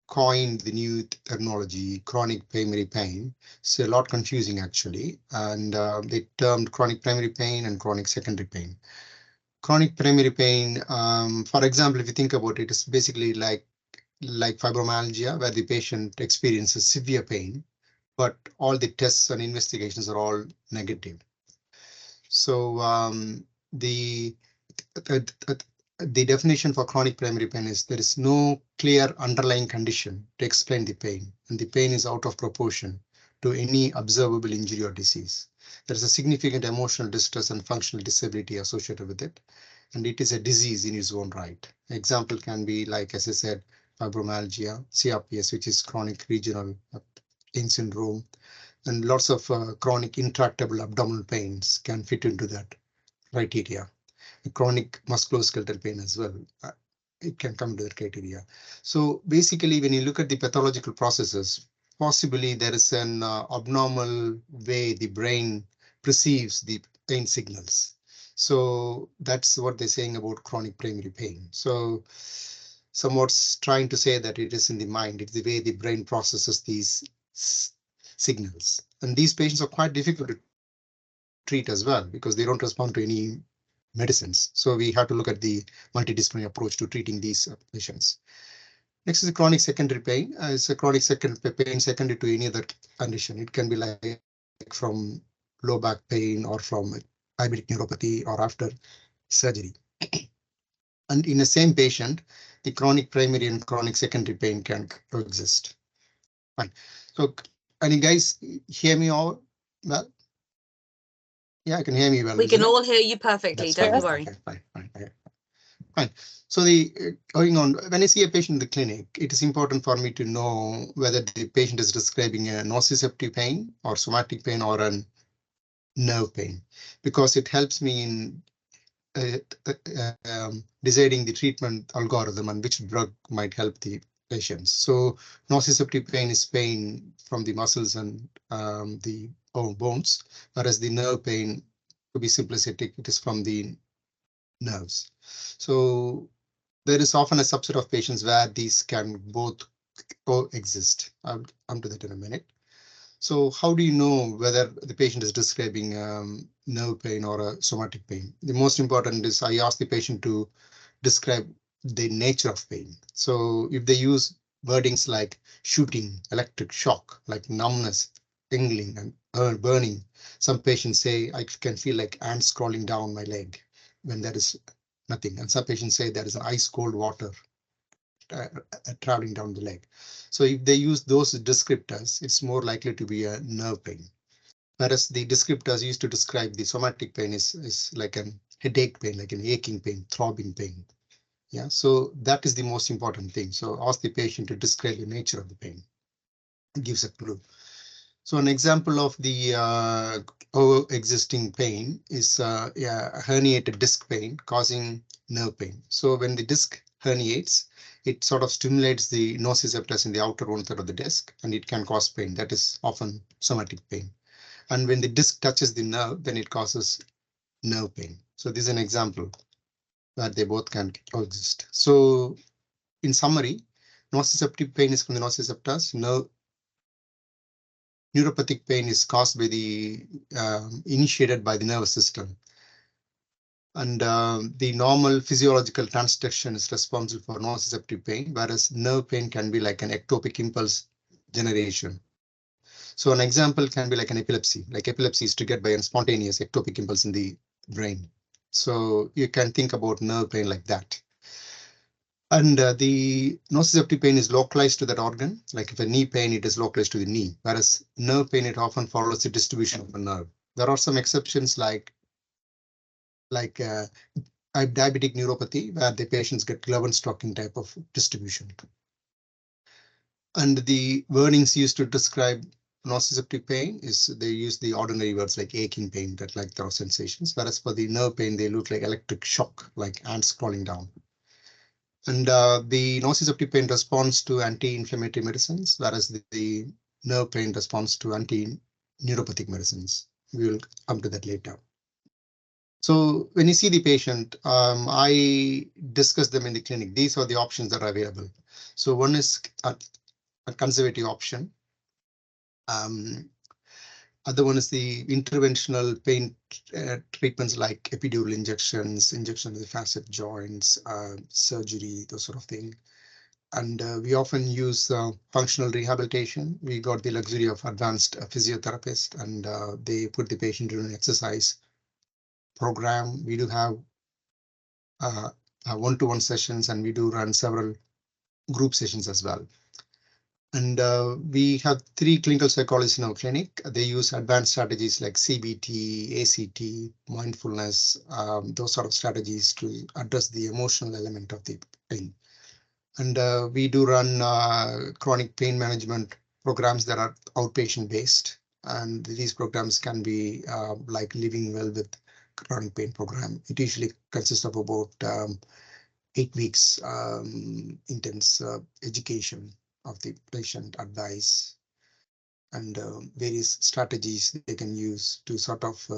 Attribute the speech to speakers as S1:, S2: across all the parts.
S1: coined the new terminology, chronic primary pain. It's a lot confusing actually, and they termed chronic primary pain and chronic secondary pain. Chronic primary pain, for example, if you think about it, it's basically like fibromyalgia, where the patient experiences severe pain, but all the tests and investigations are all negative. So the definition for chronic primary pain is there is no clear underlying condition to explain the pain, and the pain is out of proportion to any observable injury or disease. There is a significant emotional distress and functional disability associated with it, and it is a disease in its own right. Example can be like, as I said, fibromyalgia, CRPS, which is chronic regional pain syndrome, and lots of chronic intractable abdominal pains can fit into that criteria. Chronic musculoskeletal pain as well, it can come to that criteria. So basically, when you look at the pathological processes, possibly there is an abnormal way the brain perceives the pain signals. So that's what they're saying about chronic primary pain. So somewhat trying to say that it is in the mind, it's the way the brain processes these signals. And these patients are quite difficult to treat as well because they don't respond to any medicines. So we have to look at the multidisciplinary approach to treating these patients. Next is the chronic secondary pain. It's a chronic secondary pain secondary to any other condition. It can be like from low back pain or from diabetic neuropathy or after surgery. And in the same patient, the chronic primary and chronic secondary pain can coexist. Fine. So, can you guys hear me all well? Yeah, I can hear me well.
S2: We can all hear you perfectly. Don't you worry.
S1: Okay, fine. So going on, when I see a patient in the clinic, it is important for me to know whether the patient is describing a nociceptive pain or somatic pain or a nerve pain, because it helps me in deciding the treatment algorithm and which drug might help the patients. So nociceptive pain is pain from the muscles and the bones, whereas the nerve pain, to be simplistic, it is from the nerves. So there is often a subset of patients where these can both coexist. I'll come to that in a minute. So how do you know whether the patient is describing nerve pain or a somatic pain? The most important is I ask the patient to describe the nature of pain. So if they use wordings like shooting, electric shock, like numbness, tingling, and burning, some patients say I can feel like ants crawling down my leg when there is nothing. And some patients say there is an ice cold water traveling down the leg. So if they use those descriptors, it's more likely to be a nerve pain. Whereas the descriptors used to describe the somatic pain is like a headache pain, like an aching pain, throbbing pain. Yeah, so that is the most important thing. So ask the patient to describe the nature of the pain. It gives a clue. So an example of the coexisting pain is herniated disc pain causing nerve pain. So when the disc herniates, it sort of stimulates the nociceptors in the outer 1/3 of the disc, and it can cause pain. That is often somatic pain. And when the disc touches the nerve, then it causes nerve pain. So this is an example where they both can coexist. So in summary, nociceptive pain is from the nociceptors. Neuropathic pain is caused by the initiated by the nervous system. And the normal physiological transduction is responsible for nociceptive pain, whereas nerve pain can be like an ectopic impulse generation. So an example can be like an epilepsy. Like epilepsy is triggered by a spontaneous ectopic impulse in the brain. So you can think about nerve pain like that. And the nociceptive pain is localized to that organ. Like if a knee pain, it is localized to the knee, whereas nerve pain, it often follows the distribution of the nerve. There are some exceptions like diabetic neuropathy, where the patients get Gloven-Stocking type of distribution. And the wordings used to describe nociceptive pain is they use the ordinary words like aching pain, that like there are sensations, whereas for the nerve pain, they look like electric shock, like ants crawling down. And the nociceptive pain responds to anti-inflammatory medicines, whereas the nerve pain responds to anti-neuropathic medicines. We will come to that later. So when you see the patient, I discuss them in the clinic. These are the options that are available. So one is a conservative option. Other one is the interventional pain treatments like epidural injections, injection of the facet joints, surgery, those sort of thing. And we often use functional rehabilitation. We got the luxury of advanced physiotherapists, and they put the patient in an exercise program. We do have one-to-one sessions, and we do run several group sessions as well. And we have 3 clinical psychologists in our clinic. They use advanced strategies like CBT, ACT, mindfulness, those sort of strategies to address the emotional element of the pain. And we do run chronic pain management programs that are outpatient based. And these programs can be like Living Well with chronic pain program. It usually consists of about 8 weeks intense education of the patient, advice, and various strategies they can use to sort of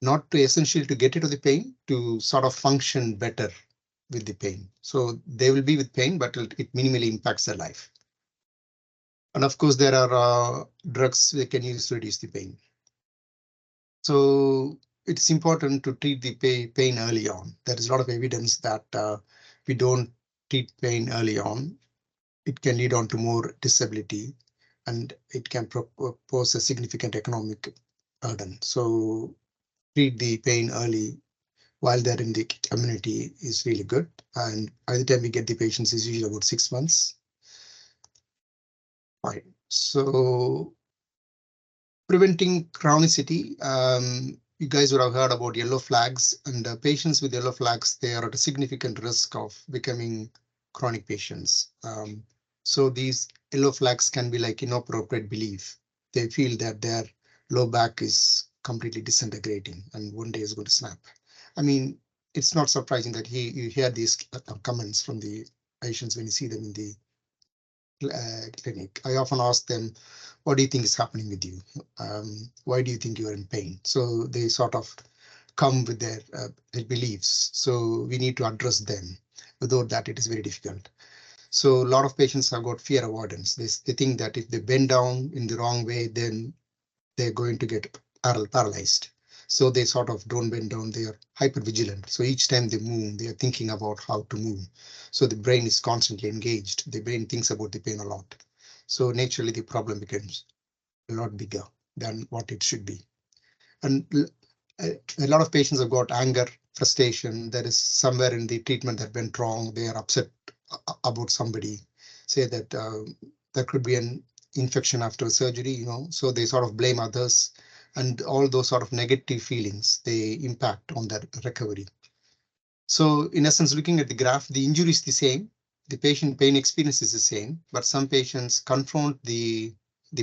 S1: not to essentially to get rid of the pain, to sort of function better with the pain. So they will be with pain, but it minimally impacts their life. And of course, there are drugs they can use to reduce the pain. So it's important to treat the pain early on. There is a lot of evidence that we don't treat pain early on, it can lead on to more disability, and it can pose a significant economic burden. So treat the pain early while they're in the community is really good. And by the time we get the patients is usually about 6 months. Right. So preventing chronicity, you guys would have heard about yellow flags, and patients with yellow flags, they are at a significant risk of becoming chronic patients. So these yellow flags can be like inappropriate belief. They feel that their low back is completely disintegrating and one day is going to snap. I mean, it's not surprising that you hear these comments from the patients when you see them in the clinic. I often ask them, what do you think is happening with you? Why do you think you're in pain? So they sort of come with their beliefs. So we need to address them. Without that, it is very difficult. So a lot of patients have got fear avoidance. They think that if they bend down in the wrong way, then they're going to get paralyzed. So they sort of don't bend down, they are hyper vigilant. So each time they move, they are thinking about how to move. So the brain is constantly engaged. The brain thinks about the pain a lot. So naturally the problem becomes a lot bigger than what it should be. And a lot of patients have got anger, frustration. There is somewhere in the treatment that went wrong. They are upset about somebody, say that there could be an infection after surgery, so they sort of blame others, and all those sort of negative feelings, they impact on their recovery. So in essence, looking at the graph, the injury is the same, the patient pain experience is the same, but some patients confront the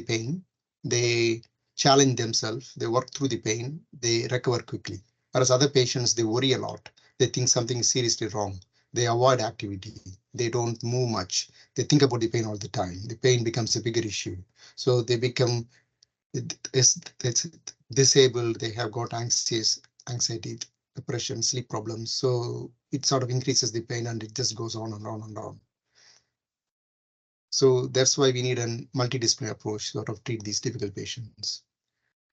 S1: pain, they challenge themselves, they work through the pain, they recover quickly. Whereas other patients, they worry a lot. They think something is seriously wrong. They avoid activity. They don't move much. They think about the pain all the time. The pain becomes a bigger issue. So they become it's disabled. They have got anxiety, depression, sleep problems. So it sort of increases the pain and it just goes on and on and on. So that's why we need a multidisciplinary approach to sort of treat these difficult patients.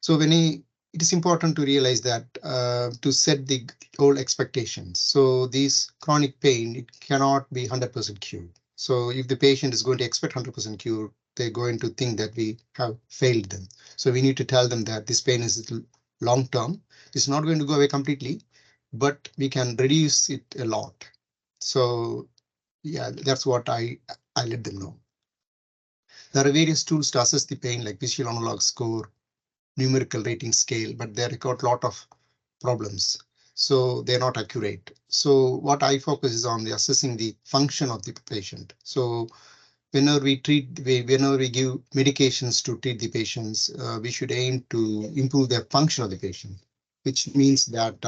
S1: So it is important to realize that to set the goal expectations. So these chronic pain, it cannot be 100% cured. So if the patient is going to expect 100% cure, they're going to think that we have failed them. So we need to tell them that this pain is long term. It's not going to go away completely, but we can reduce it a lot. So yeah, that's what I let them know. There are various tools to assess the pain, like visual analog score, numerical rating scale, but they record a lot of problems. So they're not accurate. So what I focus is on the assessing the function of the patient. So whenever we give medications to treat the patients, we should aim to improve the function of the patient, which means that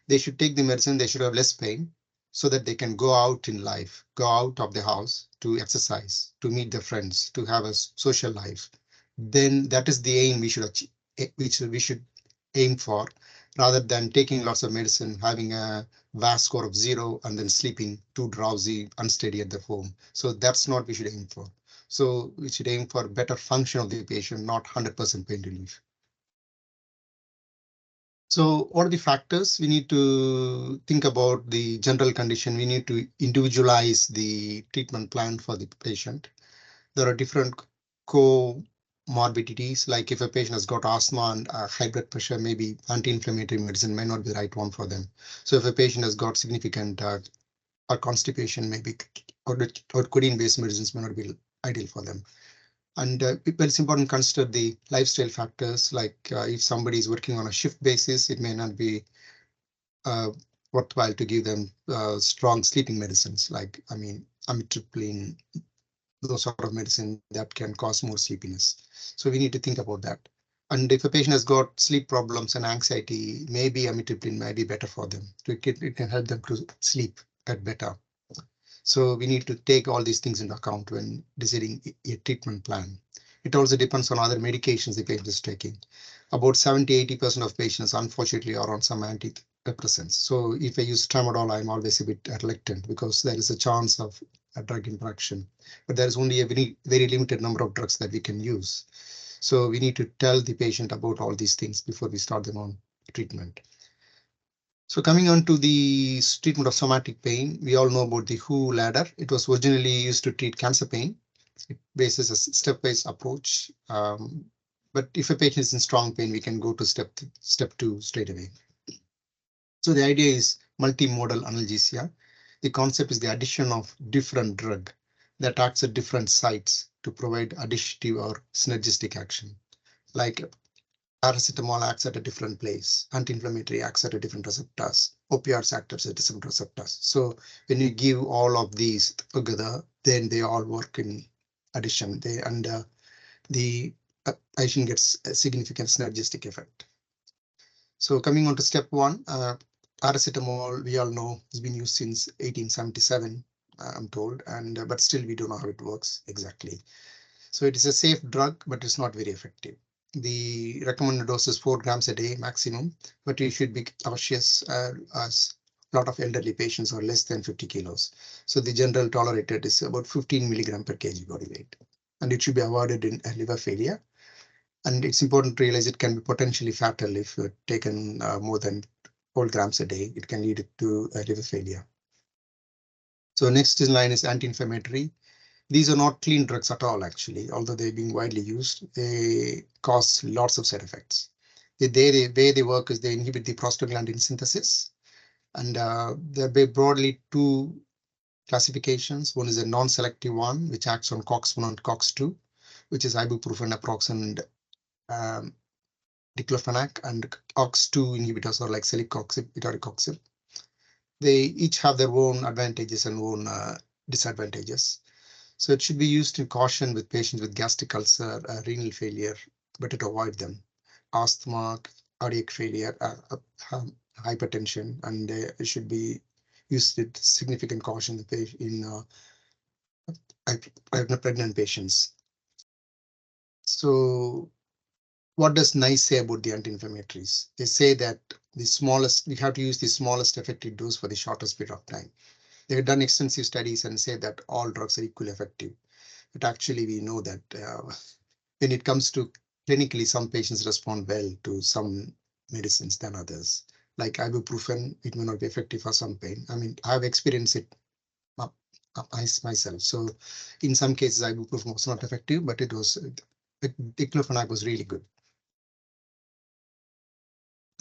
S1: they should take the medicine, they should have less pain so that they can go out in life, go out of the house to exercise, to meet their friends, to have a social life. Then that is the aim we should achieve, which we should aim for. rather than taking lots of medicine, having a VAS score of 0, and then sleeping too drowsy, unsteady at the home. So that's not we should aim for. So we should aim for better function of the patient, not 100% pain relief. So what are the factors? We need to think about the general condition. We need to individualize the treatment plan for the patient. There are different comorbidities, like if a patient has got asthma and high blood pressure, maybe anti-inflammatory medicine may not be the right one for them. So if a patient has got significant or constipation, maybe or codeine-based medicines may not be ideal for them. And it's important to consider the lifestyle factors, like if somebody is working on a shift basis, it may not be uh, worthwhile to give them strong sleeping medicines, like, I mean, amitriptyline, those sort of medicine that can cause more sleepiness. So we need to think about that. And if a patient has got sleep problems and anxiety, maybe amitriptyline may be better for them. It can help them to sleep at better. So we need to take all these things into account when deciding a treatment plan. It also depends on other medications the patient is taking. About 70–80% of patients, unfortunately, are on some antidepressants. So if I use tramadol, I'm always a bit reluctant because there is a chance of a drug interaction, but there is only a very limited number of drugs that we can use. So we need to tell the patient about all these things before we start them on treatment. So coming on to the treatment of somatic pain, we all know about the WHO ladder. It was originally used to treat cancer pain. It bases a step-based approach. But if a patient is in strong pain, we can go to step 2 straight away. So the idea is multimodal analgesia. The concept is the addition of different drug that acts at different sites to provide additive or synergistic action. Like paracetamol acts at a different place, anti-inflammatory acts at a different receptors, opioids act at a different receptors. So when you give all of these together, then they all work in addition. The patient gets a significant synergistic effect. So coming on to step 1, paracetamol, we all know, has been used since 1877, I'm told, and but still we don't know how it works exactly. So it is a safe drug, but it's not very effective. The recommended dose is 4 grams a day maximum, but you should be cautious as a lot of elderly patients are less than 50 kilos. So the general tolerated is about 15 milligram per kg body weight, and it should be avoided in liver failure. And it's important to realize it can be potentially fatal if taken more than 4 grams a day. It can lead to liver failure. So next in line is anti-inflammatory. These are not clean drugs at all, actually, although they're being widely used. They cause lots of side effects. The way they work is they inhibit the prostaglandin synthesis, and there are broadly 2 classifications. One is a non-selective one, which acts on COX-1 and COX-2, which is ibuprofen, naproxen, and diclofenac, and COX-2 inhibitors are like celecoxib, etarocoxib. They each have their own advantages and own disadvantages. So it should be used in caution with patients with gastric ulcer, renal failure, better to avoid them, asthma, cardiac failure, hypertension, and it should be used with significant caution in pregnant patients. So what does NICE say about the anti-inflammatories? They say that we have to use the smallest effective dose for the shortest period of time. They've done extensive studies and say that all drugs are equally effective. But actually, we know that when it comes to clinically, some patients respond well to some medicines than others. Like ibuprofen, it may not be effective for some pain. I mean, I've experienced it myself. So in some cases, ibuprofen was not effective, but diclofenac was really good.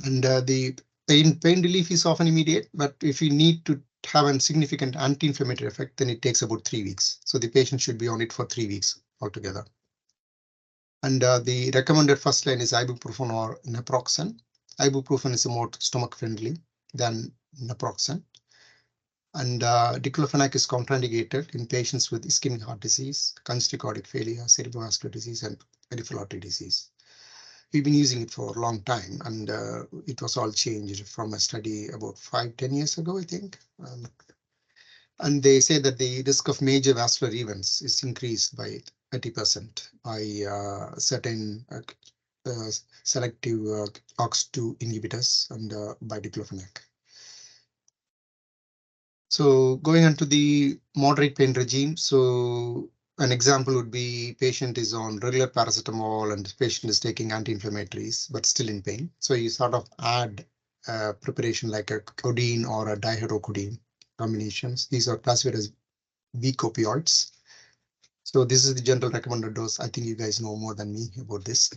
S1: And the pain relief is often immediate, but if you need to have a significant anti-inflammatory effect, then it takes about 3 weeks. So the patient should be on it for 3 weeks altogether. And the recommended first line is ibuprofen or naproxen. Ibuprofen is more stomach friendly than naproxen. And diclofenac is contraindicated in patients with ischemic heart disease, congestive cardiac failure, cerebrovascular disease, and peripheral artery disease. We've been using it for a long time, and it was all changed from a study about 5–10 years ago, I think. And they say that the risk of major vascular events is increased by 30% by certain selective OX2 inhibitors and by diclofenac. So going on to the moderate pain regime. So an example would be patient is on regular paracetamol and the patient is taking anti-inflammatories, but still in pain. So you sort of add preparation like a codeine or a dihydrocodeine combinations. These are classified as weak opioids. So this is the general recommended dose. I think you guys know more than me about this.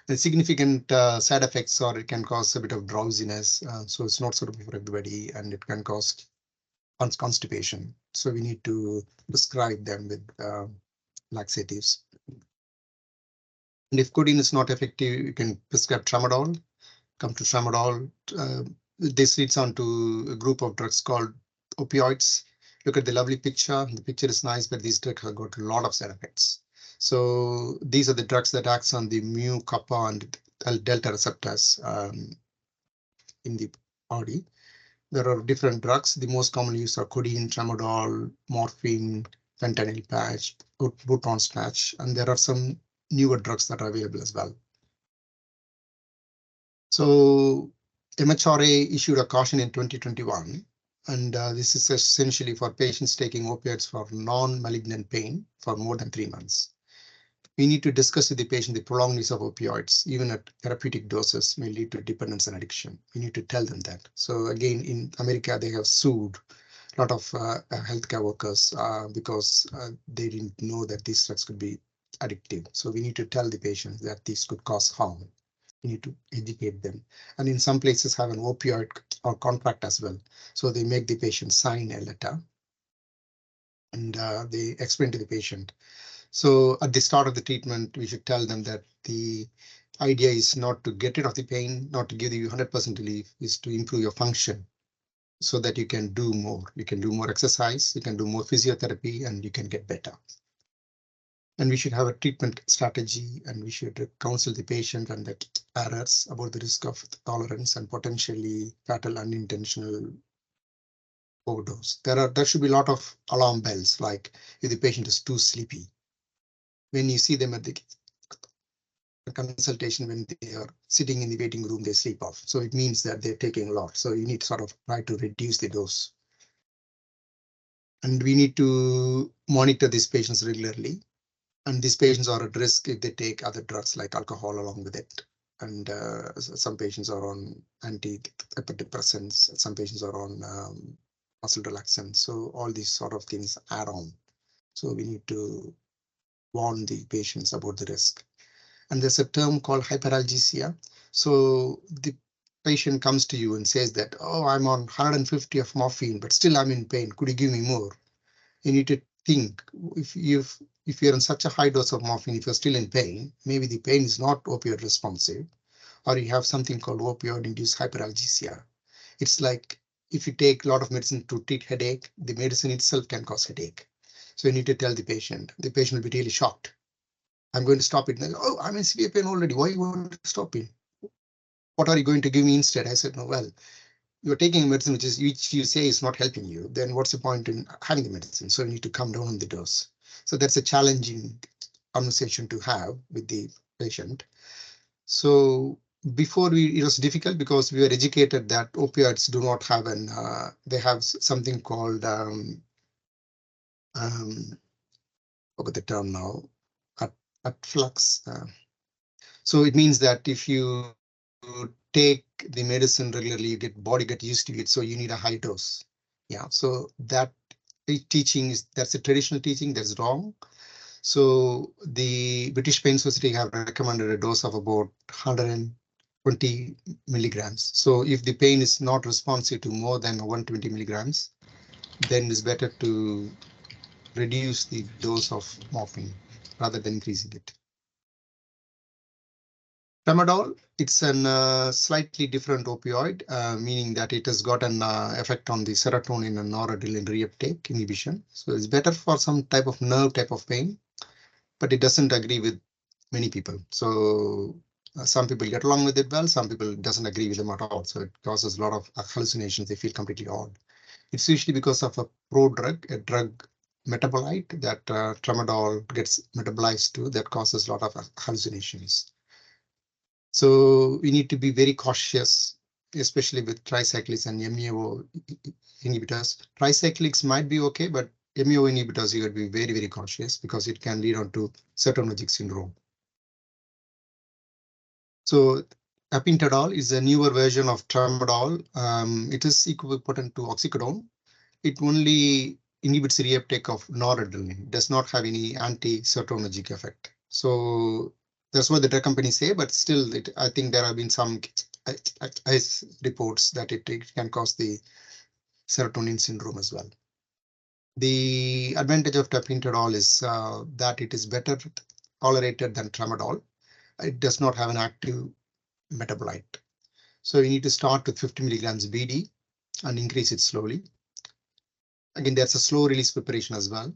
S1: The significant side effects are it can cause a bit of drowsiness. So it's not suitable for everybody and it can cause constipation. So we need to prescribe them with laxatives. And if codeine is not effective, you can prescribe tramadol. Come to tramadol. This leads on to a group of drugs called opioids. Look at the lovely picture. The picture is nice, but these drugs have got a lot of side effects. So these are the drugs that acts on the mu, kappa, and delta receptors in the body. There are different drugs. The most commonly used are codeine, tramadol, morphine, fentanyl patch, Butan's patch, and there are some newer drugs that are available as well. So MHRA issued a caution in 2021, and this is essentially for patients taking opioids for non-malignant pain for more than 3 months. We need to discuss with the patient the prolonged use of opioids, even at therapeutic doses, may lead to dependence and addiction. We need to tell them that. So again, in America, they have sued a lot of healthcare workers because they didn't know that these drugs could be addictive. So we need to tell the patients that these could cause harm. We need to educate them. And in some places have an opioid or contract as well. So they make the patient sign a letter and they explain to the patient. So at the start of the treatment, we should tell them that the idea is not to get rid of the pain, not to give you 100% relief, is to improve your function so that you can do more. You can do more exercise, you can do more physiotherapy, and you can get better. And we should have a treatment strategy, and we should counsel the patient and the parents about the risk of tolerance and potentially fatal unintentional overdose. There should be a lot of alarm bells, like if the patient is too sleepy. When you see them at the consultation, when they are sitting in the waiting room, they sleep off. So it means that they're taking a lot. So you need to sort of try to reduce the dose. And we need to monitor these patients regularly. And these patients are at risk if they take other drugs like alcohol along with it. And some patients are on antidepressants. Some patients are on muscle relaxants. So all these sort of things add on. So we need to warn the patients about the risk. And there's a term called hyperalgesia. So the patient comes to you and says that, oh, I'm on 150 of morphine, but still I'm in pain. Could you give me more? You need to think if you're on such a high dose of morphine, if you're still in pain, maybe the pain is not opioid responsive, or you have something called opioid-induced hyperalgesia. It's like if you take a lot of medicine to treat headache, the medicine itself can cause headache. So you need to tell the patient. The patient will be really shocked. I'm going to stop it. Then, oh, I'm in severe pain already. Why you want to stop it? What are you going to give me instead? I said, no, well, you're taking medicine which you say is not helping you. Then what's the point in having the medicine? So you need to come down on the dose. So that's a challenging conversation to have with the patient. So before it was difficult because we were educated that opioids do not have they have something called forget the term now, at flux. So it means that if you take the medicine regularly, body get used to it. So you need a high dose. Yeah. So that teaching that's a traditional teaching that's wrong. So the British Pain Society have recommended a dose of about 120 milligrams. So if the pain is not responsive to more than 120 milligrams, then it's better to reduce the dose of morphine rather than increasing it. Tramadol, it's a slightly different opioid, meaning that it has got an effect on the serotonin and noradrenaline reuptake inhibition. So it's better for some type of nerve type of pain, but it doesn't agree with many people. So some people get along with it well, some people doesn't agree with them at all. So it causes a lot of hallucinations. They feel completely odd. It's usually because of a prodrug, a drug metabolite that tramadol gets metabolized to that causes a lot of hallucinations. So we need to be very cautious, especially with tricyclics and MAO inhibitors. Tricyclics might be okay, but MAO inhibitors, you got to be very, very cautious because it can lead on to cetonergic syndrome. So tapentadol is a newer version of tramadol. It is equivalent to oxycodone. It only inhibits the reuptake of noradrenaline. It does not have any anti-cetonergic effect. So that's what the drug companies say, but still, I think there have been some reports that it can cause the serotonin syndrome as well. The advantage of tapentadol is that it is better tolerated than tramadol. It does not have an active metabolite. So you need to start with 50 milligrams BD and increase it slowly. Again, there's a slow release preparation as well.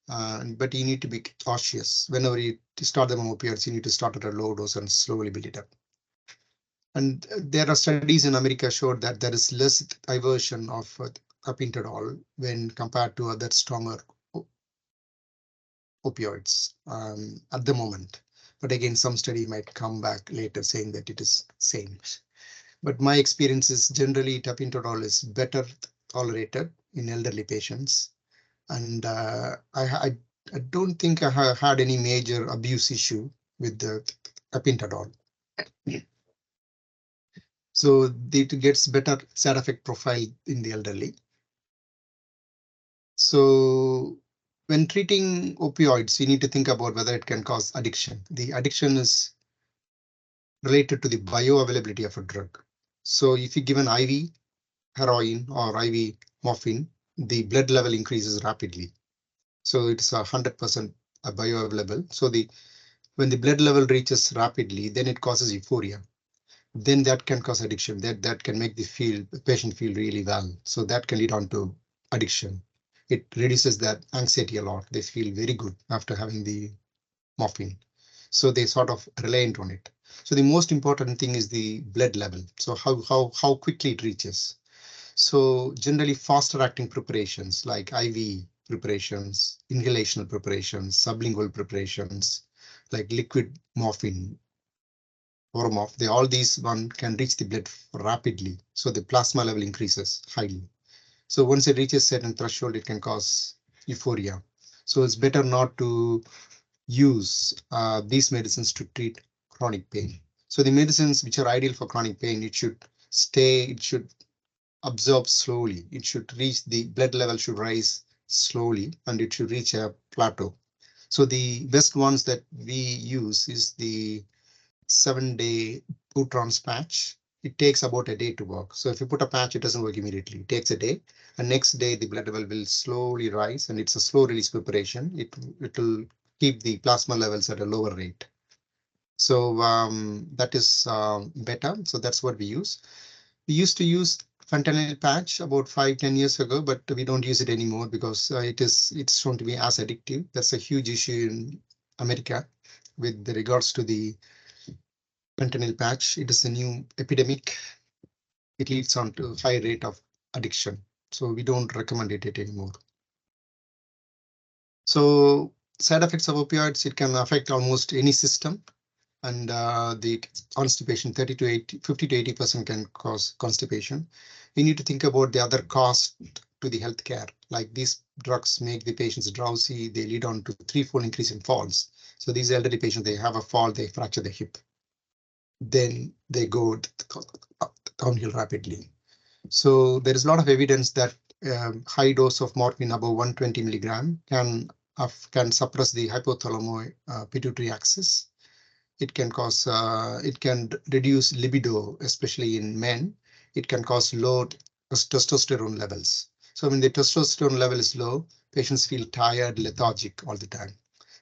S1: But you need to be cautious. Whenever you start them on opioids, you need to start at a low dose and slowly build it up. And there are studies in America showed that there is less diversion of tapentadol when compared to other stronger opioids at the moment. But again, some study might come back later saying that it is same. But my experience is generally tapentadol is better tolerated in elderly patients. And I don't think I have had any major abuse issue with the tapentadol. So it gets better side effect profile in the elderly. So when treating opioids, you need to think about whether it can cause addiction. The addiction is related to the bioavailability of a drug. So if you give an IV heroin or IV morphine, the blood level increases rapidly. So it's 100% bioavailable. So when the blood level reaches rapidly, then it causes euphoria. Then that can cause addiction. That can make the patient feel really well. So that can lead on to addiction. It reduces that anxiety a lot. They feel very good after having the morphine. So they sort of reliant on it. So the most important thing is the blood level. So how quickly it reaches. So generally faster acting preparations like IV preparations, inhalational preparations, sublingual preparations, like liquid morphine, Oromorph, all these one can reach the blood rapidly. So the plasma level increases highly. So once it reaches certain threshold, it can cause euphoria. So it's better not to use these medicines to treat chronic pain. So the medicines which are ideal for chronic pain, it should absorb slowly. It should reach the blood level should rise slowly and it should reach a plateau. So the best ones that we use is the 7-day two-trans patch. It takes about a day to work. So if you put a patch, it doesn't work immediately. It takes a day, and next day the blood level will slowly rise, and it's a slow release preparation. It will keep the plasma levels at a lower rate. So that is better. So that's what we use. We used to use fentanyl patch about 5-10 years ago, but we don't use it anymore because it's shown to be as addictive. That's a huge issue in America with regards to the fentanyl patch. It is a new epidemic. It leads on to high rate of addiction. So we don't recommend it anymore. So side effects of opioids, it can affect almost any system. And the constipation, 50 to 80% can cause constipation. We need to think about the other cost to the healthcare. Like these drugs make the patients drowsy. They lead on to 3-fold increase in falls. So these elderly patients, they have a fall, they fracture the hip. Then they go downhill rapidly. So there is a lot of evidence that high dose of morphine above 120 milligram can suppress the hypothalamo pituitary axis. It can reduce libido, especially in men. It can cause low testosterone levels. So when the testosterone level is low, patients feel tired, lethargic all the time.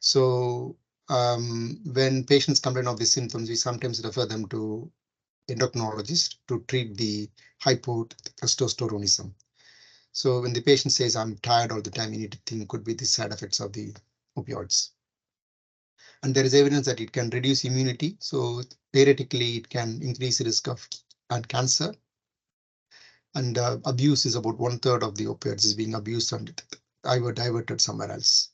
S1: So when patients complain of these symptoms, we sometimes refer them to endocrinologist to treat the hypotestosteronism. So when the patient says, I'm tired all the time, you need to think could be the side effects of the opioids. And there is evidence that it can reduce immunity. So theoretically, it can increase the risk of cancer. And abuse is about 1/3 of the opioids is being abused and diverted somewhere else.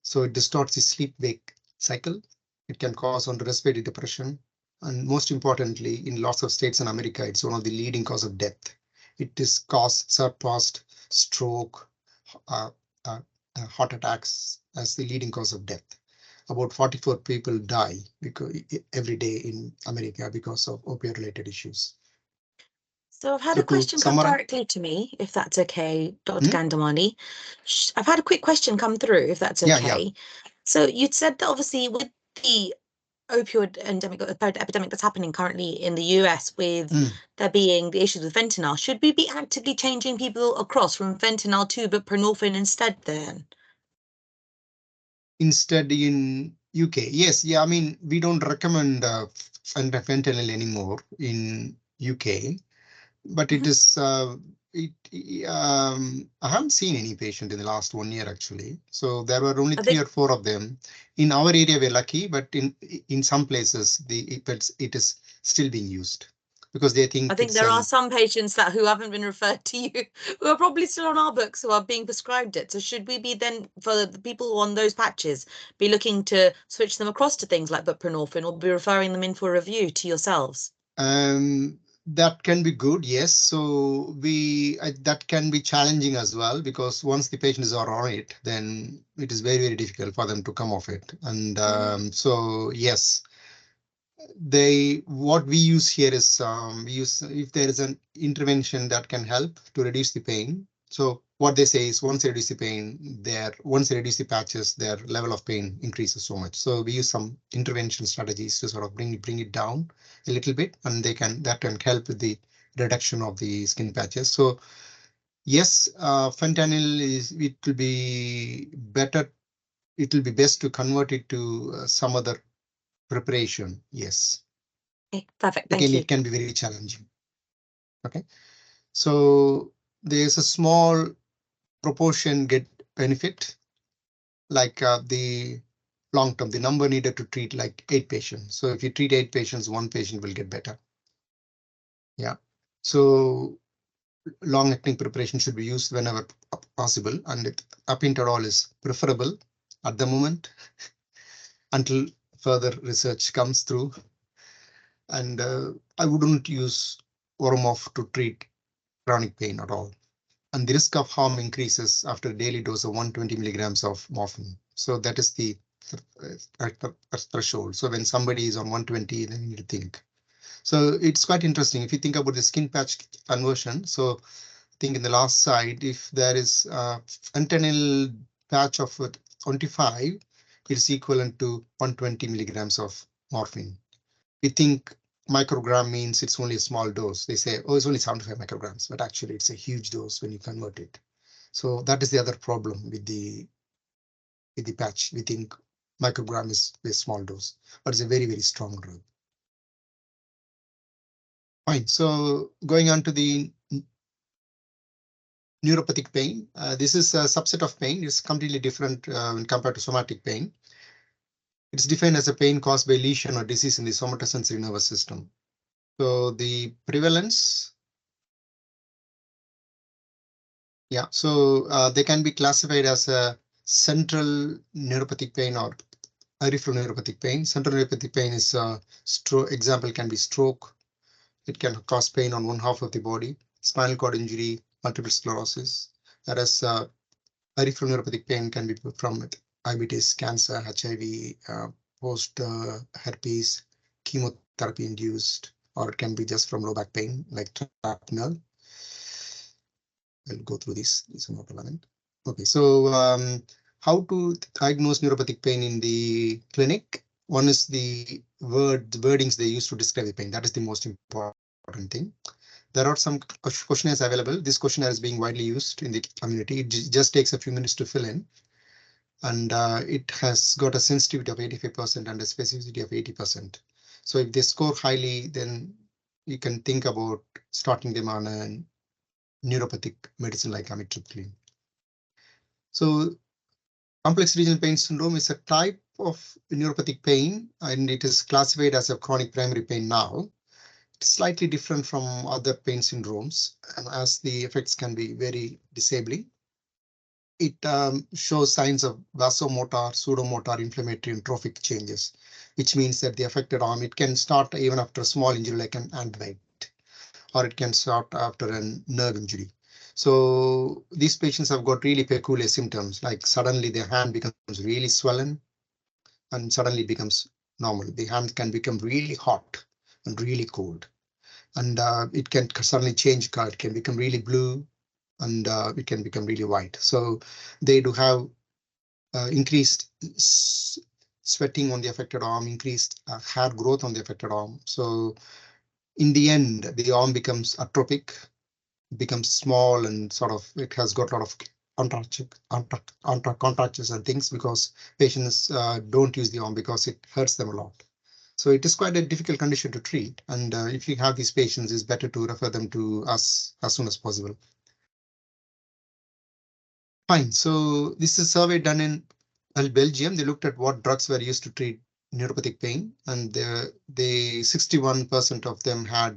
S1: So it distorts the sleep-wake cycle. It can cause on respiratory depression, And most importantly, in lots of states in America, it's one of the leading cause of death. It is surpassed stroke, uh, uh, heart attacks as the leading cause of death. About 44 people die every day in America because of opioid-related issues.
S2: So I've had a question come directly to me, if that's okay, Dr. Gandamani. I've had a quick question come through, if that's okay. Yeah. So you'd said that obviously with the opioid epidemic that's happening currently in the US with there being the issues with fentanyl, should we be actively changing people across from fentanyl to buprenorphine instead then?
S1: Instead in UK, yes, yeah, I mean, we don't recommend fentanyl anymore in UK, but it is, I haven't seen any patient in the last 1 year actually. So there were only 3 or 4 of them. In our area, we're lucky, but in some places, it is still being used because they think.
S2: I think there are some patients who haven't been referred to you, who are probably still on our books, who are being prescribed it. So should we be then, for the people on those patches, be looking to switch them across to things like buprenorphine, or be referring them in for review to yourselves?
S1: That can be good, yes. So that can be challenging as well, because once the patients are on it, then it is very, very difficult for them to come off it. And so yes, what we use here is we use, if there is an intervention that can help to reduce the pain. So what they say is once they reduce the pain, once they reduce the patches, their level of pain increases so much. So we use some intervention strategies to sort of bring it down a little bit, and that can help with the reduction of the skin patches. So yes, fentanyl it will be better. It will be best to convert it to some other preparation. Yes.
S2: Okay, perfect. Thank you.
S1: Again, it can be very challenging. Okay, so there's a small proportion get benefit, like the long term, the number needed to treat like 8 patients. So if you treat 8 patients, 1 patient will get better. Yeah, so long-acting preparation should be used whenever possible, and apinterol is preferable at the moment until further research comes through. And I wouldn't use Oromorph to treat chronic pain at all. And the risk of harm increases after a daily dose of 120 milligrams of morphine. So that is the threshold. So when somebody is on 120, then you need to think. So it's quite interesting if you think about the skin patch conversion. So I think in the last slide, if there is a fentanyl patch of 25, it's equivalent to 120 milligrams of morphine. We think microgram means it's only a small dose. They say, oh, it's only 75 micrograms, but actually it's a huge dose when you convert it. So that is the other problem with the patch. We think microgram is a small dose, but it's a very, very strong drug. Fine. So going on to the neuropathic pain, this is a subset of pain. It's completely different when compared to somatic pain. It's defined as a pain caused by lesion or disease in the somatosensory nervous system. So the prevalence, yeah, so they can be classified as a central neuropathic pain or peripheral neuropathic pain. Central neuropathic pain is stroke. Example can be stroke. It can cause pain on one half of the body, spinal cord injury, multiple sclerosis. Whereas peripheral neuropathic pain can be from diabetes, cancer, HIV, post herpes, chemotherapy induced, or it can be just from low back pain like trapped nerve. I'll go through these. These are not relevant. Okay, so how to diagnose neuropathic pain in the clinic? One is the wordings they use to describe the pain. That is the most important thing. There are some questionnaires available. This questionnaire is being widely used in the community. It just takes a few minutes to fill in. And it has got a sensitivity of 85% and a specificity of 80%. So if they score highly, then you can think about starting them on a neuropathic medicine like amitriptyline. So complex regional pain syndrome is a type of neuropathic pain, and it is classified as a chronic primary pain now. It's slightly different from other pain syndromes, and as the effects can be very disabling. it shows signs of vasomotor, pseudomotor, inflammatory, and trophic changes, which means that the affected arm, it can start even after a small injury like an ant bite, or it can start after a nerve injury. So these patients have got really peculiar symptoms, like suddenly their hand becomes really swollen and suddenly becomes normal. The hand can become really hot and really cold, and it can suddenly change color. It can become really blue, and it can become really white. So they do have increased sweating on the affected arm, increased hair growth on the affected arm. So in the end, the arm becomes atrophic, becomes small, and sort of it has got a lot of contractures and things, because patients don't use the arm because it hurts them a lot. So it is quite a difficult condition to treat. And if you have these patients, it's better to refer them to us as soon as possible. Fine. So this is a survey done in Belgium. They looked at what drugs were used to treat neuropathic pain, and the 61% of them had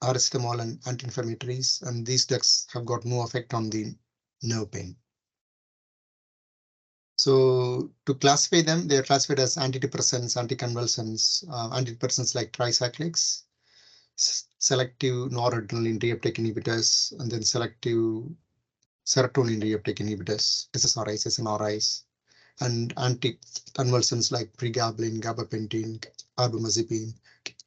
S1: paracetamol and anti-inflammatories, and these drugs have got no effect on the nerve pain. So to classify them, they are classified as antidepressants, anticonvulsants, antidepressants like tricyclics, selective noradrenaline reuptake inhibitors, and then selective serotonin reuptake inhibitors, SSRIs, SNRIs, and anticonvulsants like pregabalin, gabapentin, carbamazepine.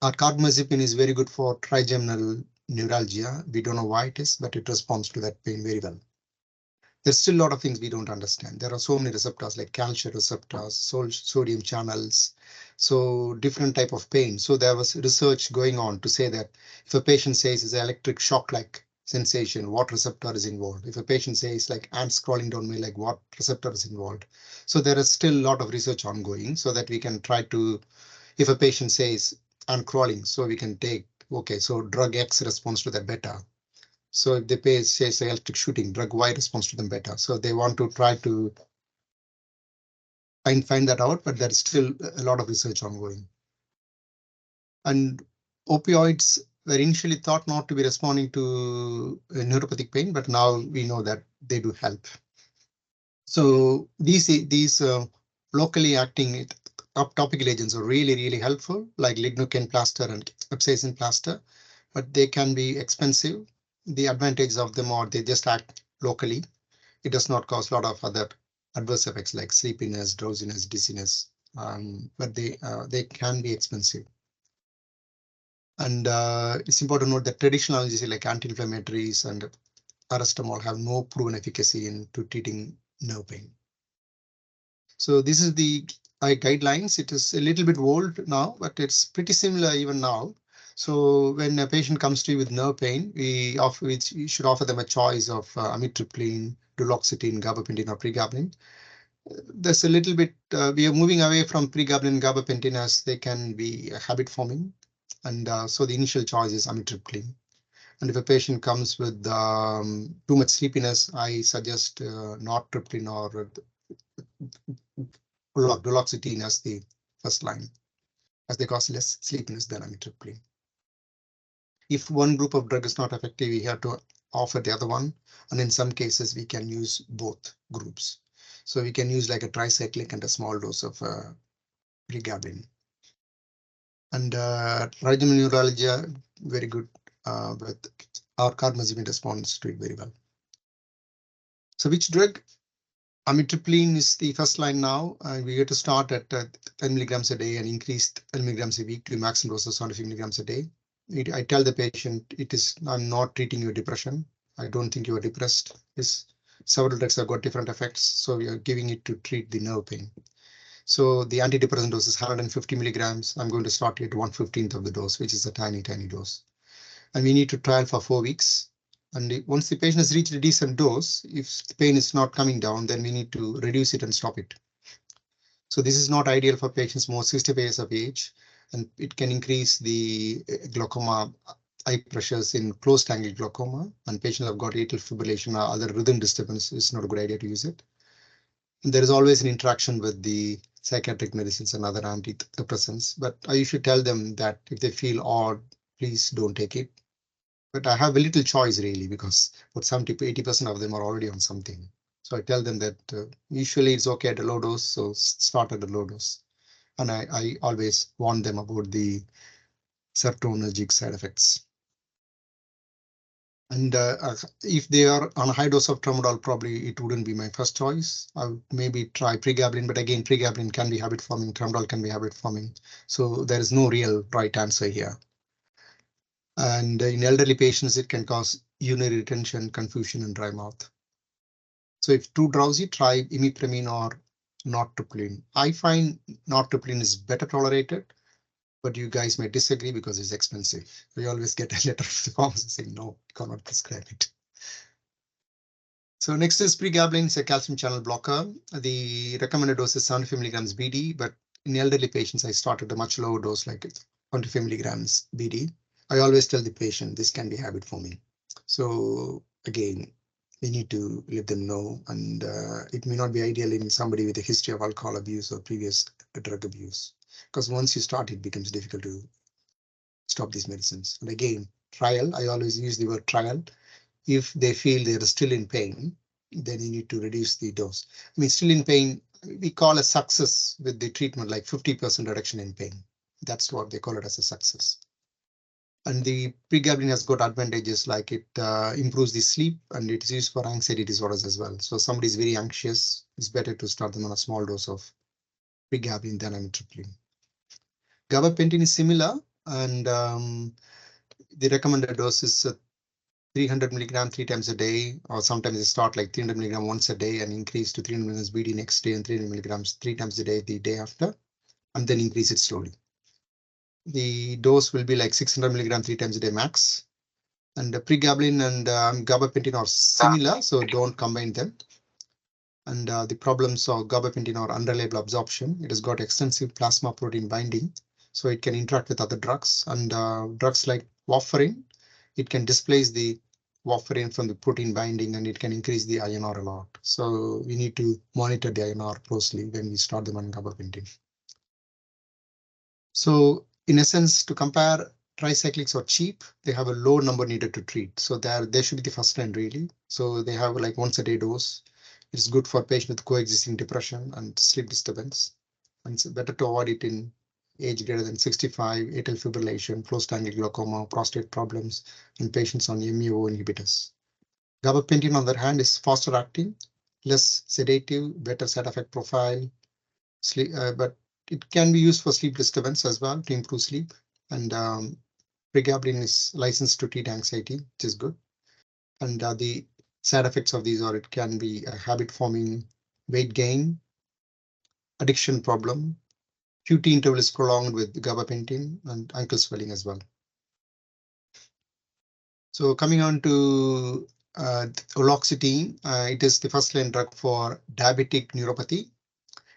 S1: Carbamazepine is very good for trigeminal neuralgia. We don't know why it is, but it responds to that pain very well. There's still a lot of things we don't understand. There are so many receptors like calcium receptors, sodium channels, so different type of pain. So there was research going on to say that if a patient says it's an electric shock-like sensation, what receptor is involved? If a patient says like ants crawling down me, like what receptor is involved? So there is still a lot of research ongoing so that we can try to, if a patient says ant crawling, so we can take, okay, so drug X responds to that better. So if they say electric shooting, drug Y responds to them better. So they want to try to find that out, but there is still a lot of research ongoing. And opioids were initially thought not to be responding to neuropathic pain, but now we know that they do help. So these locally acting topical agents are really helpful, like lignocaine plaster and capsaicin plaster, but they can be expensive. The advantages of them are they just act locally. It does not cause a lot of other adverse effects like sleepiness, drowsiness, dizziness, but they can be expensive. And it's important to note that traditional analgesics like anti-inflammatories and paracetamol have no proven efficacy in treating nerve pain. So this is the guidelines. It is a little bit old now, but it's pretty similar even now. So when a patient comes to you with nerve pain, we should offer them a choice of amitriptyline, duloxetine, gabapentin, or pregabalin. There's a little bit, we are moving away from pregabalin and gabapentin as they can be habit forming. And so the initial choice is amitriptyline. And if a patient comes with too much sleepiness, I suggest nortriptyline or duloxetine as the first line, as they cause less sleepiness than amitriptyline. If one group of drug is not effective, we have to offer the other one. And in some cases, we can use both groups. So we can use like a tricyclic and a small dose of pregabalin. And trigeminal neuralgia, very good with our carbamazepine responds to it very well. So which drug? Amitriptyline is the first line now, and we have to start at 10 milligrams a day and increase 10 milligrams a week to maximum dose of 75 milligrams a day. I tell the patient, I'm not treating your depression. I don't think you are depressed. Several drugs have got different effects, so we are giving it to treat the nerve pain. So the antidepressant dose is 150 milligrams. I'm going to start at 1/15th of the dose, which is a tiny dose. And we need to trial for 4 weeks. And once the patient has reached a decent dose, if the pain is not coming down, then we need to reduce it and stop it. So this is not ideal for patients more 65 years of age, and it can increase the glaucoma eye pressures in closed angle glaucoma, and patients have got atrial fibrillation or other rhythm disturbance. It's not a good idea to use it. And there is always an interaction with the psychiatric medicines and other antidepressants, but I should tell them that if they feel odd, please don't take it. But I have a little choice really, because about 70 to 80% of them are already on something. So I tell them that usually it's okay at a low dose, so start at a low dose. And I always warn them about the serotonergic side effects. And if they are on a high dose of tramadol, probably it wouldn't be my first choice. I would maybe try pregabalin, but again, pregabalin can be habit forming, tramadol can be habit forming. So there is no real right answer here. And in elderly patients, it can cause urinary retention, confusion, and dry mouth. So if too drowsy, try imipramine or nortriptyline. I find nortriptyline is better tolerated, but you guys may disagree because it's expensive. We always get a letter from the pharmacist saying, no, you cannot prescribe it. So next is pregabalin, it's a calcium channel blocker. The recommended dose is 75 milligrams BD, but in elderly patients, I started a much lower dose, like 25 milligrams BD. I always tell the patient this can be habit forming. So again, we need to let them know, and it may not be ideal in somebody with a history of alcohol abuse or previous drug abuse, because once you start, it becomes difficult to stop these medicines. And again, trial, I always use the word trial. If they feel they're still in pain, then you need to reduce the dose. I mean, still in pain, we call a success with the treatment like 50% reduction in pain. That's what they call it as a success. And the pregabalin has got advantages like it improves the sleep, and it is used for anxiety disorders as well. So somebody is very anxious, it's better to start them on a small dose of pregabalin than amitriptyline. Gabapentin is similar, and the recommended dose is 300 milligram 3 times a day, or sometimes they start like 300 milligram once a day and increase to 300 milligrams BD next day and 300 milligrams 3 times a day the day after, and then increase it slowly. The dose will be like 600 milligram 3 times a day max. And pregabalin and gabapentin are similar, so don't combine them. And the problems of gabapentin are unreliable absorption. It has got extensive plasma protein binding, so it can interact with other drugs, and drugs like warfarin, it can displace the warfarin from the protein binding, and it can increase the INR a lot. So we need to monitor the INR closely when we start them on gabapentin. So in essence, to compare, tricyclics are cheap. They have a low number needed to treat. So they should be the first line really. So they have like once a day dose. It's good for patients with coexisting depression and sleep disturbance. And it's better to avoid it in age greater than 65, atrial fibrillation, closed angle glaucoma, prostate problems, and patients on MUO inhibitors. Gabapentin, on the other hand, is faster acting, less sedative, better side effect profile, but it can be used for sleep disturbance as well to improve sleep. And pregabalin is licensed to treat anxiety, which is good. And the side effects of these are it can be a habit forming, weight gain, addiction problem, QT interval is prolonged with gabapentin, and ankle swelling as well. So coming on to oloxetine, it is the first line drug for diabetic neuropathy.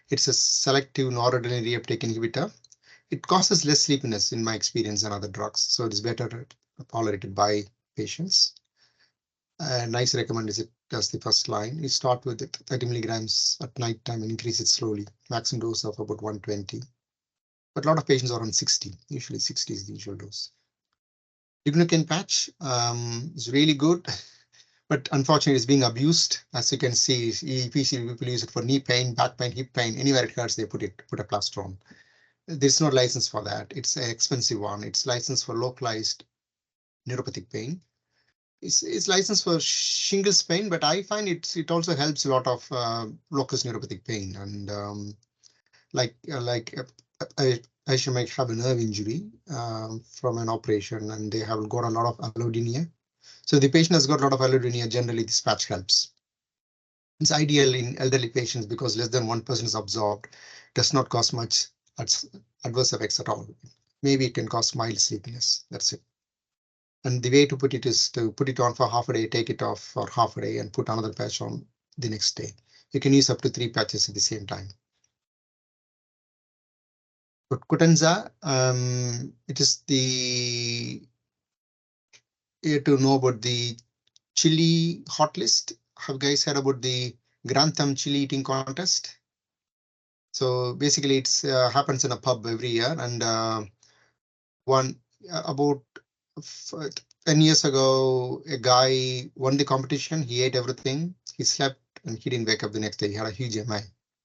S1: It's a selective noradrenaline reuptake inhibitor. It causes less sleepiness in my experience than other drugs, so it is better tolerated by patients. Nice recommend is it as the first line. You start with 30 milligrams at night time and increase it slowly. Maximum dose of about 120. But a lot of patients are on 60. Usually 60 is the usual dose. Lignocaine patch is really good, but unfortunately it's being abused. As you can see, EPC people use it for knee pain, back pain, hip pain, anywhere it hurts, they put a plaster on. There's no license for that. It's an expensive one. It's licensed for localized neuropathic pain. It's licensed for shingles pain, but I find it also helps a lot of locus neuropathic pain. And a patient might have a nerve injury from an operation, and they have got a lot of allodynia. So the patient has got a lot of allodynia. Generally, this patch helps. It's ideal in elderly patients because less than 1% is absorbed, does not cause much adverse effects at all. Maybe it can cause mild sleepiness. That's it. And the way to put it is to put it on for half a day, take it off for half a day, and put another patch on the next day. You can use up to 3 patches at the same time. But Kutanza, it is to know about the chili hot list. Have you guys heard about the Grantham chili eating contest? So basically, it's happens in a pub every year, and about 10 years ago, a guy won the competition. He ate everything. He slept and he didn't wake up the next day. He had a huge MI,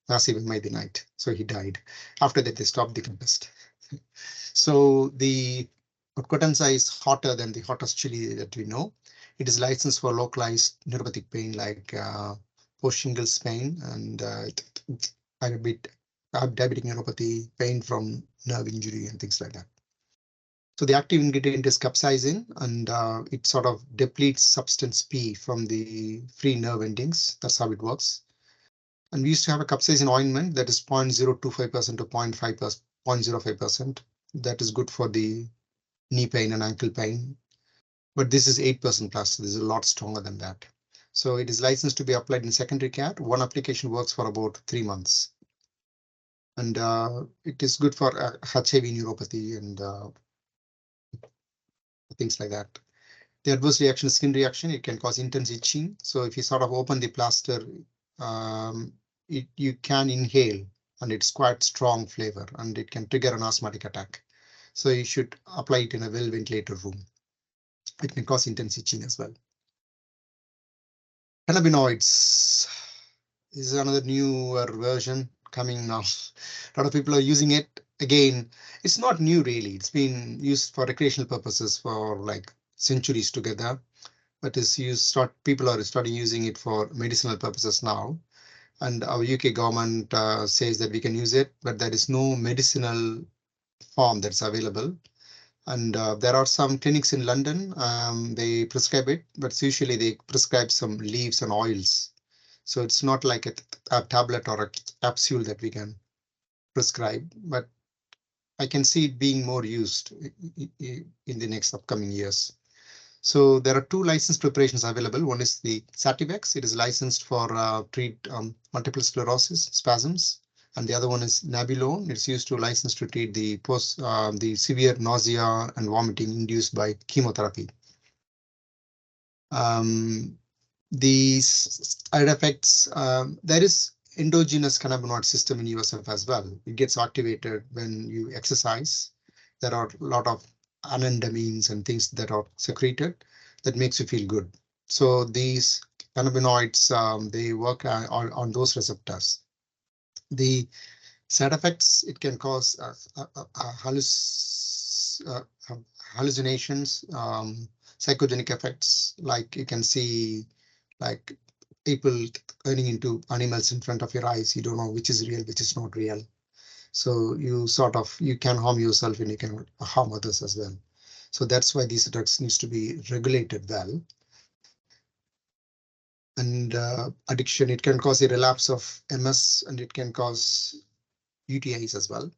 S1: massive MI the night. So he died. After that, they stopped the contest. So the Otkotansa is hotter than the hottest chili that we know. It is licensed for localized neuropathic pain like post-shingles pain and diabetic neuropathy, pain from nerve injury and things like that. So the active ingredient is capsaicin, and it sort of depletes substance P from the free nerve endings. That's how it works. And we used to have a capsaicin ointment that is 0.025% to 0.05%. That is good for the knee pain and ankle pain. But this is 8% plus. This is a lot stronger than that. So it is licensed to be applied in secondary care. One application works for about 3 months. And it is good for HIV neuropathy and things like that. The adverse reaction is skin reaction. It can cause intense itching. So if you sort of open the plaster, you can inhale, and it's quite strong flavor, and it can trigger an asthmatic attack. So you should apply it in a well-ventilated room. It can cause intense itching as well. Cannabinoids is another newer version coming now. A lot of people are using it. Again, it's not new really. It's been used for recreational purposes for like centuries together, but is used. People are starting using it for medicinal purposes now. And our UK government says that we can use it, but there is no medicinal form that's available. And there are some clinics in London, they prescribe it, but usually they prescribe some leaves and oils. So it's not like a tablet or a capsule that we can prescribe, but I can see it being more used in the next upcoming years. So there are 2 licensed preparations available. One is the Sativex. It is licensed for treat multiple sclerosis spasms. And the other one is Nabilone. It's used to license to treat the severe nausea and vomiting induced by chemotherapy. These side effects, there is endogenous cannabinoid system in USF as well. It gets activated when you exercise. There are a lot of anandamines and things that are secreted that makes you feel good. So these cannabinoids, they work on those receptors. The side effects, it can cause hallucinations, psychogenic effects, like you can see like people turning into animals in front of your eyes. You don't know which is real, which is not real. So you can harm yourself and you can harm others as well. So that's why these drugs needs to be regulated well. And addiction, it can cause a relapse of MS, and it can cause UTIs as well.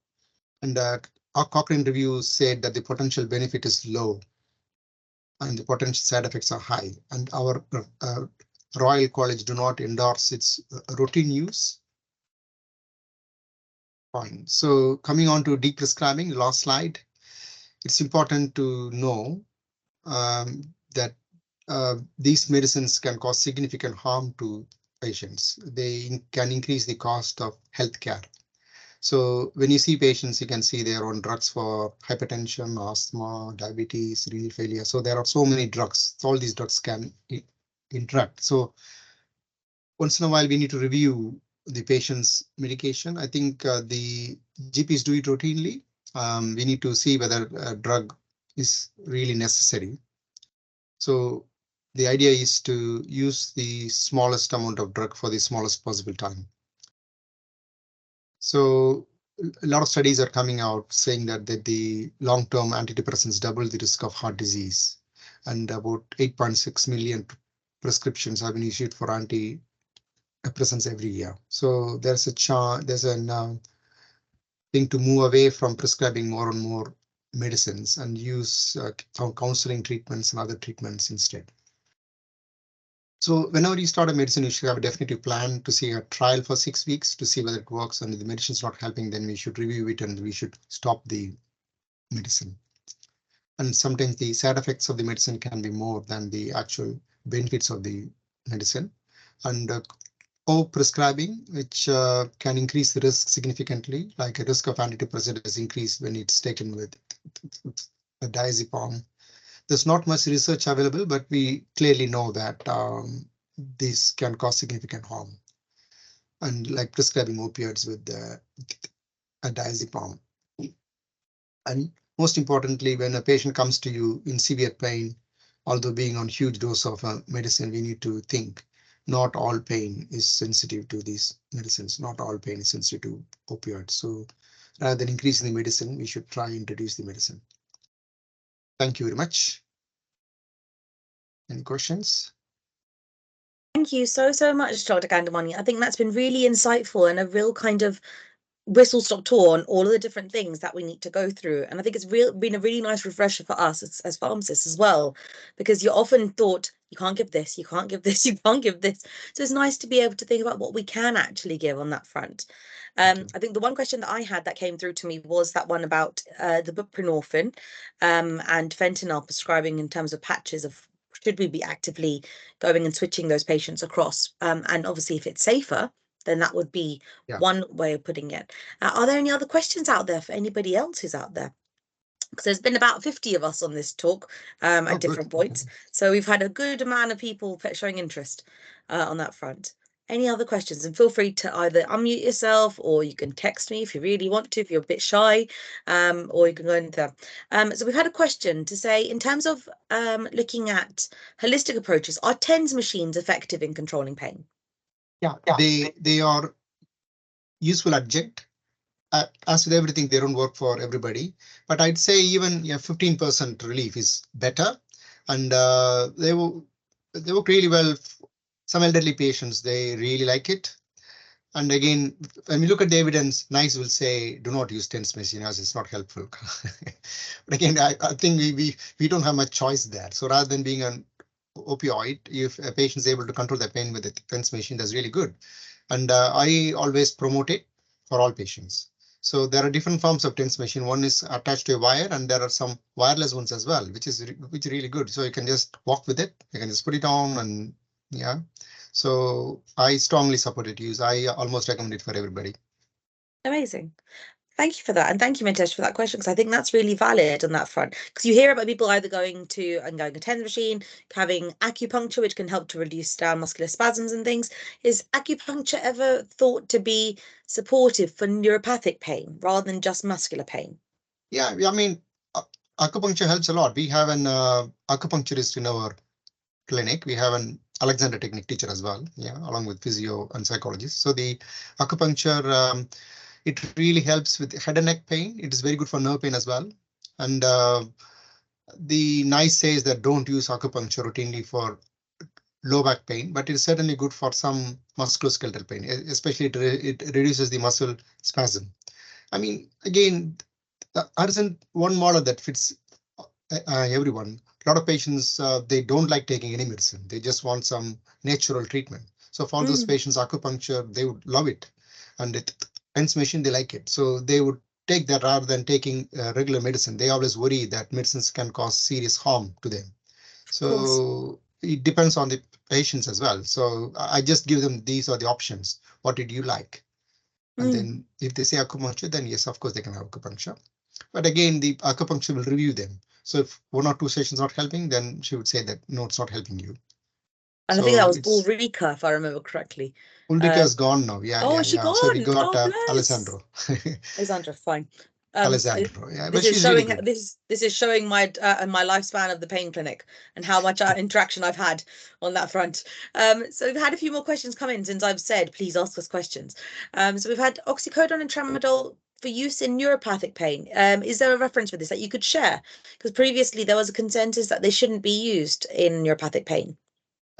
S1: And our Cochrane review said that the potential benefit is low and the potential side effects are high. And our Royal College do not endorse its routine use. Fine. So coming on to deprescribing, the last slide, it's important to know that these medicines can cause significant harm to patients. They can increase the cost of healthcare. So when you see patients, you can see they're on drugs for hypertension, asthma, diabetes, renal failure. So there are so many drugs. All these drugs can interact. So once in a while, we need to review the patient's medication. I think the GPs do it routinely. We need to see whether a drug is really necessary. So the idea is to use the smallest amount of drug for the smallest possible time. So a lot of studies are coming out saying that the long-term antidepressants double the risk of heart disease, and about 8.6 million prescriptions have been issued for antidepressants every year. So there's a thing to move away from prescribing more and more medicines and use counseling treatments and other treatments instead. So whenever you start a medicine, you should have a definitive plan to see a trial for 6 weeks to see whether it works, and if the medicine is not helping, then we should review it and we should stop the medicine. And sometimes the side effects of the medicine can be more than the actual benefits of the medicine. And co-prescribing, which can increase the risk significantly, like a risk of antidepressant is increased when it's taken with a diazepam. There's not much research available, but we clearly know that this can cause significant harm. And like prescribing opioids with a diazepam. And most importantly, when a patient comes to you in severe pain, although being on huge dose of medicine, we need to think not all pain is sensitive to these medicines. Not all pain is sensitive to opioids. So rather than increasing the medicine, we should try and reduce the medicine. Thank you very much. Any questions?
S2: Thank you so much, Dr. Gandamani. I think that's been really insightful and a real kind of whistle-stop tour on all of the different things that we need to go through. And I think it's been a really nice refresher for us as pharmacists as well, because you're often thought you can't give this, you can't give this, you can't give this. So it's nice to be able to think about what we can actually give on that front. I think the one question that I had that came through to me was that one about the buprenorphine and fentanyl prescribing in terms of patches of should we be actively going and switching those patients across? And obviously, if it's safer, then that would be one way of putting it. Are there any other questions out there for anybody else who's out there? Because there's been about 50 of us on this talk at different points. So we've had a good amount of people showing interest on that front. Any other questions? And feel free to either unmute yourself or you can text me if you really want to, if you're a bit shy, or you can go into that. So we've had a question to say, in terms of looking at holistic approaches, are TENS machines effective in controlling pain?
S1: Yeah, they are useful adjunct. As with everything, they don't work for everybody, but I'd say even 15% relief is better, and they work really well. Some elderly patients, they really like it. And again, when we look at the evidence, NICE will say, do not use TENS machine as it's not helpful. But again, I think we don't have much choice there. So rather than being an opioid, if a patient is able to control their pain with a TENS machine, that's really good. And I always promote it for all patients. So there are different forms of TENS machine. One is attached to a wire, and there are some wireless ones as well, which is really good. So you can just walk with it. You can just put it on, and yeah. So I strongly support it use. I almost recommend it for everybody.
S2: Amazing. Thank you for that. And thank you, Mitesh, for that question, because I think that's really valid on that front. Because you hear about people either going a TENS machine, having acupuncture, which can help to reduce down muscular spasms and things. Is acupuncture ever thought to be supportive for neuropathic pain rather than just muscular pain?
S1: Yeah, I mean, acupuncture helps a lot. We have an acupuncturist in our clinic. We have an Alexander technique teacher as well, along with physio and psychologist. So the acupuncture, it really helps with head and neck pain. It is very good for nerve pain as well. And the NICE says that don't use acupuncture routinely for low back pain, but it's certainly good for some musculoskeletal pain, especially it reduces the muscle spasm. I mean, again, there isn't one model that fits everyone. A lot of patients, they don't like taking any medicine. They just want some natural treatment. So for those patients, acupuncture, they would love it. And TENS machine, they like it. So they would take that rather than taking regular medicine. They always worry that medicines can cause serious harm to them. So it depends on the patients as well. So I just give them these are the options. What did you like? And then if they say acupuncture, then yes, of course they can have acupuncture. But again, the acupuncture will review them. So if one or two sessions not helping, then she would say that no, it's not helping you.
S2: And I think that was Ulrika, if I remember correctly.
S1: Ulrika's gone now. Yeah.
S2: Gone.
S1: So we got Alessandro.
S2: Alessandro, fine.
S1: Alessandro. Yeah, but
S2: this is
S1: showing
S2: really this is showing my lifespan of the pain clinic and how much interaction I've had on that front. So we've had a few more questions come in since I've said please ask us questions. So we've had oxycodone and tramadol for use in neuropathic pain. Is there a reference for this that you could share? Because previously there was a consensus that they shouldn't be used in neuropathic pain.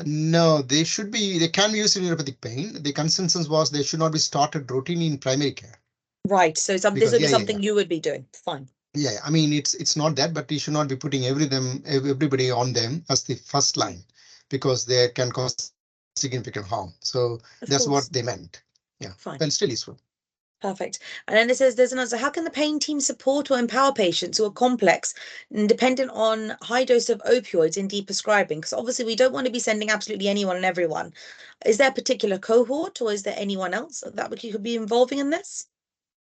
S1: No, they should be. They can be used in neuropathic pain. The consensus was they should not be started routinely in primary care.
S2: Right. So this would be something you would be doing. Fine.
S1: Yeah, I mean it's not that, but you should not be putting everybody on them as the first line, because they can cause significant harm. So that's what they meant. Yeah,
S2: fine.
S1: But still useful.
S2: Perfect. And then it says there's an answer. How can the pain team support or empower patients who are complex and dependent on high dose of opioids in deprescribing? Because obviously we don't want to be sending absolutely anyone and everyone. Is there a particular cohort or is there anyone else that we could be involving in this?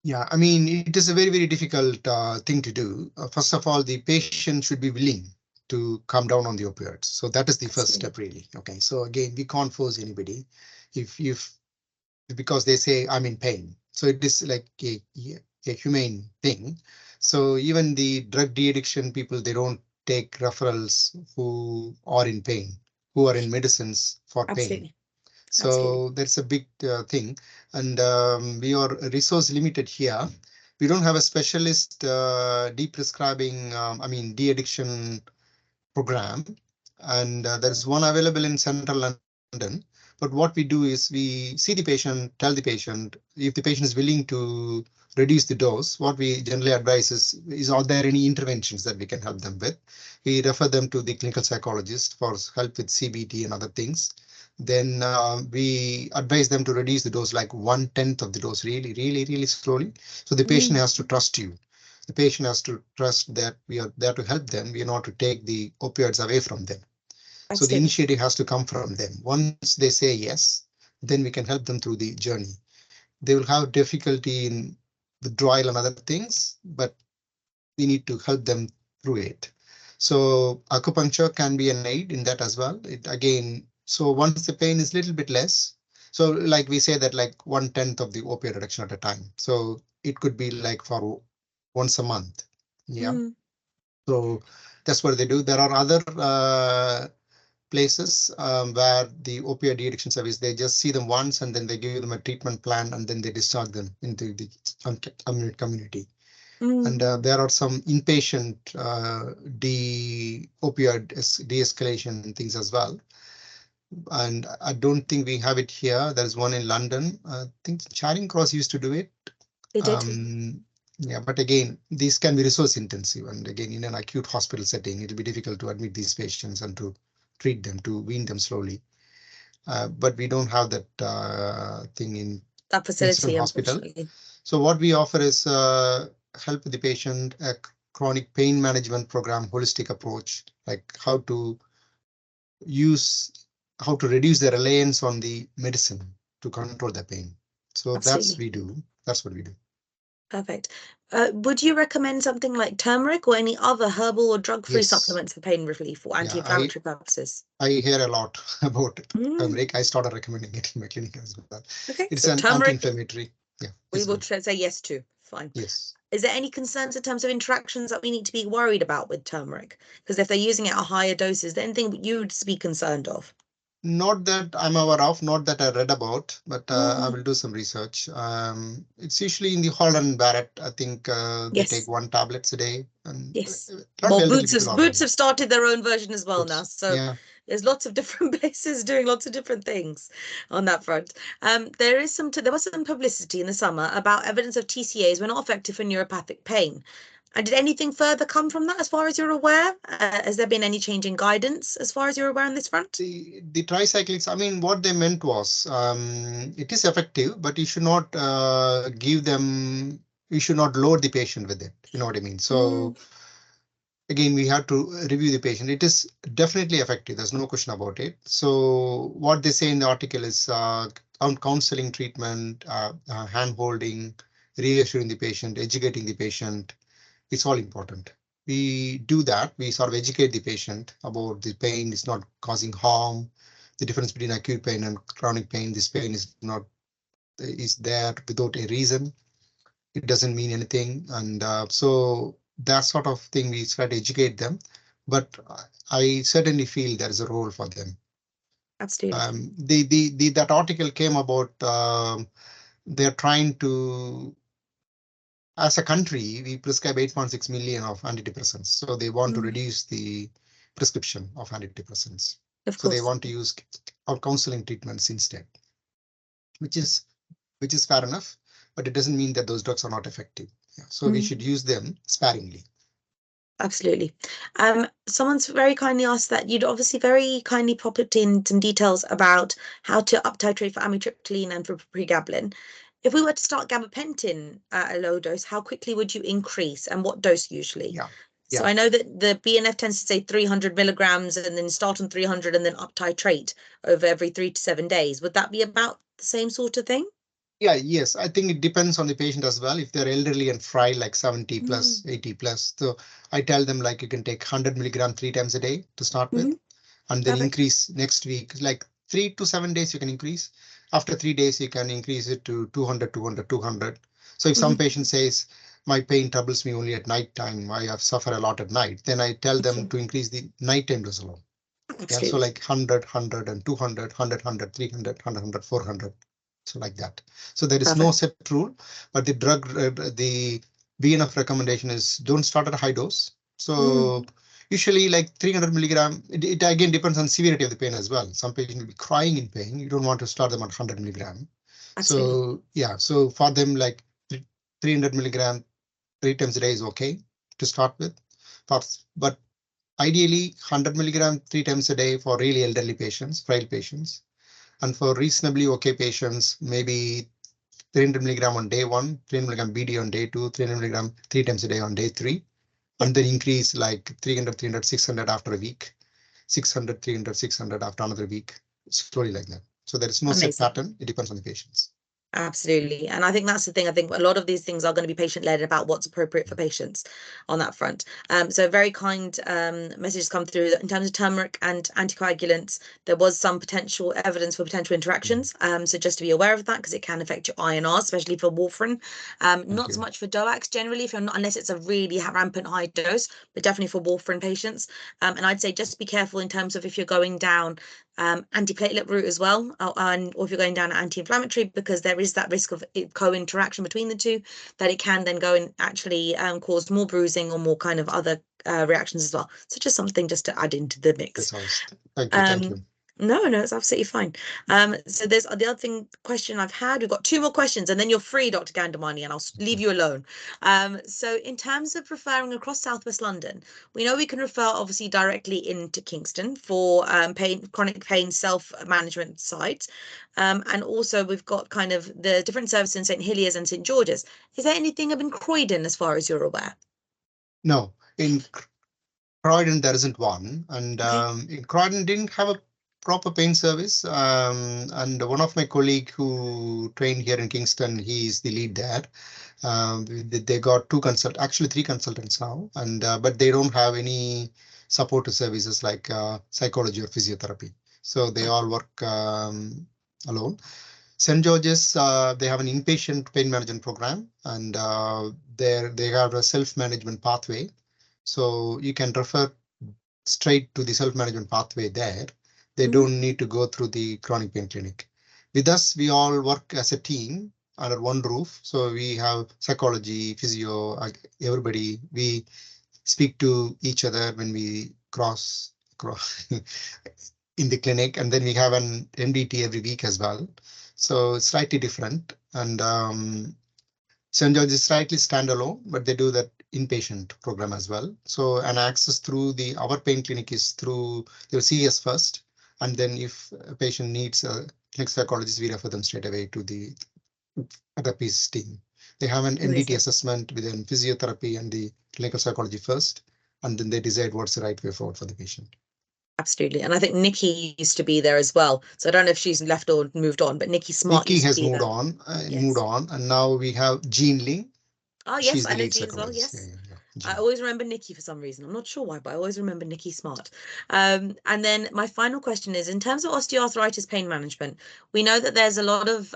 S1: Yeah, I mean, it is a very, very difficult thing to do. First of all, the patient should be willing to come down on the opioids. So that is the first step, really. Okay, so again, we can't force anybody if because they say I'm in pain. So it is like a humane thing. So even the drug de-addiction people, they don't take referrals who are in pain, who are in medicines for pain. So that's a big thing, and we are resource limited here. We don't have a specialist de-prescribing, de-addiction program, and there's one available in central London. But what we do is we see the patient, tell the patient if the patient is willing to reduce the dose. What we generally advise is are there any interventions that we can help them with? We refer them to the clinical psychologist for help with CBT and other things. Then we advise them to reduce the dose like 1/10 of the dose, really slowly. So the patient has to trust you. The patient has to trust that we are there to help them. We are not to take the opioids away from them. So the initiative has to come from them. Once they say yes, then we can help them through the journey. They will have difficulty in withdrawal and other things, but we need to help them through it. So acupuncture can be an aid in that as well. It again, so once the pain is a little bit less, so like we say that like 1/10 of the opioid reduction at a time. So it could be like for once a month. Yeah. So that's what they do. There are other places where the opioid de-addiction service, they just see them once and then they give them a treatment plan and then they discharge them into the community. And there are some inpatient opioid de-escalation things as well. And I don't think we have it here. There's one in London. I think Charing Cross used to do it.
S2: They did.
S1: Yeah, but again, these can be resource intensive. And again, in an acute hospital setting, it'll be difficult to admit these patients and to treat them, to wean them slowly. But we don't have that thing in
S2: that facility,
S1: hospital. So what we offer is help the patient, a chronic pain management program, holistic approach, like how to reduce the reliance on the medicine to control the pain. So that's what we do.
S2: Perfect. Would you recommend something like turmeric or any other herbal or drug-free supplements for pain relief or anti-inflammatory purposes?
S1: I hear a lot about turmeric. I started recommending it in my clinic as well.
S2: Okay,
S1: it's an anti-inflammatory. Yeah,
S2: we will say yes to. Fine.
S1: Yes.
S2: Is there any concerns in terms of interactions that we need to be worried about with turmeric? Because if they're using it at higher doses, is there anything you would be concerned of?
S1: Not that I'm aware of, not that I read about, but I will do some research. It's usually in the Holland Barrett. I think they take 1 tablet a day. And
S2: well, Boots have started their own version as well now. So
S1: yeah.
S2: There's lots of different places doing lots of different things on that front. There was some publicity in the summer about evidence of TCAs were not effective for neuropathic pain. And did anything further come from that as far as you're aware? Has there been any change in guidance as far as you're aware on this front?
S1: The tricyclics, I mean, what they meant was it is effective, but you should not give them, you should not load the patient with it. You know what I mean? So again, we have to review the patient. It is definitely effective. There's no question about it. So what they say in the article is counseling, treatment, hand holding, reassuring the patient, educating the patient. It's all important. We do that. We sort of educate the patient about the pain is not causing harm. The difference between acute pain and chronic pain. This pain is there without a reason. It doesn't mean anything. And so that sort of thing, we try to educate them. But I certainly feel there is a role for them.
S2: Absolutely.
S1: That article came about. They're trying to. As a country, we prescribe 8.6 million of antidepressants. So they want to reduce the prescription of antidepressants. So they want to use our counseling treatments instead, which is fair enough, but it doesn't mean that those drugs are not effective. Yeah. So we should use them sparingly.
S2: Absolutely. Someone's very kindly asked that you'd obviously very kindly popped in some details about how to up titrate for amitriptyline and for pregabalin. If we were to start gabapentin at a low dose, how quickly would you increase and what dose usually?
S1: Yeah.
S2: So I know that the BNF tends to say 300 milligrams and then start on 300 and then up titrate over every 3 to 7 days. Would that be about the same sort of thing?
S1: Yes, I think it depends on the patient as well. If they're elderly and frail, like 70 plus, 80 plus, so I tell them like you can take 100 milligram 3 times a day to start with, and then increase next week, like 3 to 7 days you can increase. After 3 days, you can increase it to 200, 200, 200. So if some patient says, my pain troubles me only at night time, I have suffer a lot at night, then I tell them to increase the nighttime dose alone. Yeah, so like 100, 100 and 200, 100, 100, 300, 100, 400. So like that. So there is no set rule, but the drug, the BNF recommendation is don't start at a high dose. So usually like 300 milligram, it again depends on severity of the pain as well. Some patients will be crying in pain. You don't want to start them at 100 milligram. So yeah, so for them like 300 milligram 3 times a day is okay to start with. But ideally 100 milligram 3 times a day for really elderly patients, frail patients. And for reasonably okay patients, maybe 300 milligram on day 1, 300 milligram BD on day 2, 300 milligram 3 times a day on day 3, and then increase like 300, 300, 600 after a week, 600, 300, 600 after another week, slowly like that. So there is no set pattern. It depends on the patients.
S2: Absolutely. And I think that's the thing. I think a lot of these things are going to be patient-led about what's appropriate for patients on that front. So very kind messages come through that in terms of turmeric and anticoagulants, there was some potential evidence for potential interactions. So just to be aware of that, because it can affect your INR, especially for warfarin. Not so much for DOACs generally, if you're not, unless it's a really rampant high dose, but definitely for warfarin patients. And I'd say just be careful in terms of if you're going down antiplatelet route as well, or if you're going down anti-inflammatory, because there is that risk of co-interaction between the two, that it can then go and actually cause more bruising or more kind of other reactions as well. So just something just to add into the mix.
S1: Thank you.
S2: No, it's absolutely fine. So there's the other question I've had. We've got 2 more questions, and then you're free, Dr. Gandamani, and I'll leave you alone. So in terms of referring across Southwest London, we know we can refer obviously directly into Kingston for chronic pain self-management sites. And also we've got kind of the different services in St. Heliers and St. George's. Is there anything in Croydon as far as you're aware?
S1: No, in Croydon there isn't one, and in Croydon didn't have a proper pain service. And one of my colleague who trained here in Kingston, he is the lead there. They got 2 consultants, actually 3 consultants now, and but they don't have any supportive services like psychology or physiotherapy. So they all work alone. St. George's, they have an inpatient pain management program, and they have a self-management pathway. So you can refer straight to the self-management pathway there. They don't need to go through the chronic pain clinic. With us, we all work as a team under one roof. So we have psychology, physio, everybody. We speak to each other when we cross in the clinic, and then we have an MDT every week as well. So it's slightly different. And St. George is slightly standalone, but they do that inpatient program as well. So an access through our pain clinic is through, they'll see us first, and then if a patient needs a clinic psychologist, we refer them straight away to the therapist team. They have an MDT assessment with an physiotherapy and the clinical psychology first, and then they decide what's the right way forward for the patient.
S2: Absolutely. And I think Nikki used to be there as well. So I don't know if she's left or moved on, but Nikki Smart
S1: Nikki has moved on, and now we have Jean Ling.
S2: Oh, yes, I know Jean as well. Yes. I always remember Nikki for some reason. I'm not sure why, but I always remember Nikki Smart. And then my final question is, in terms of osteoarthritis pain management, we know that there's a lot of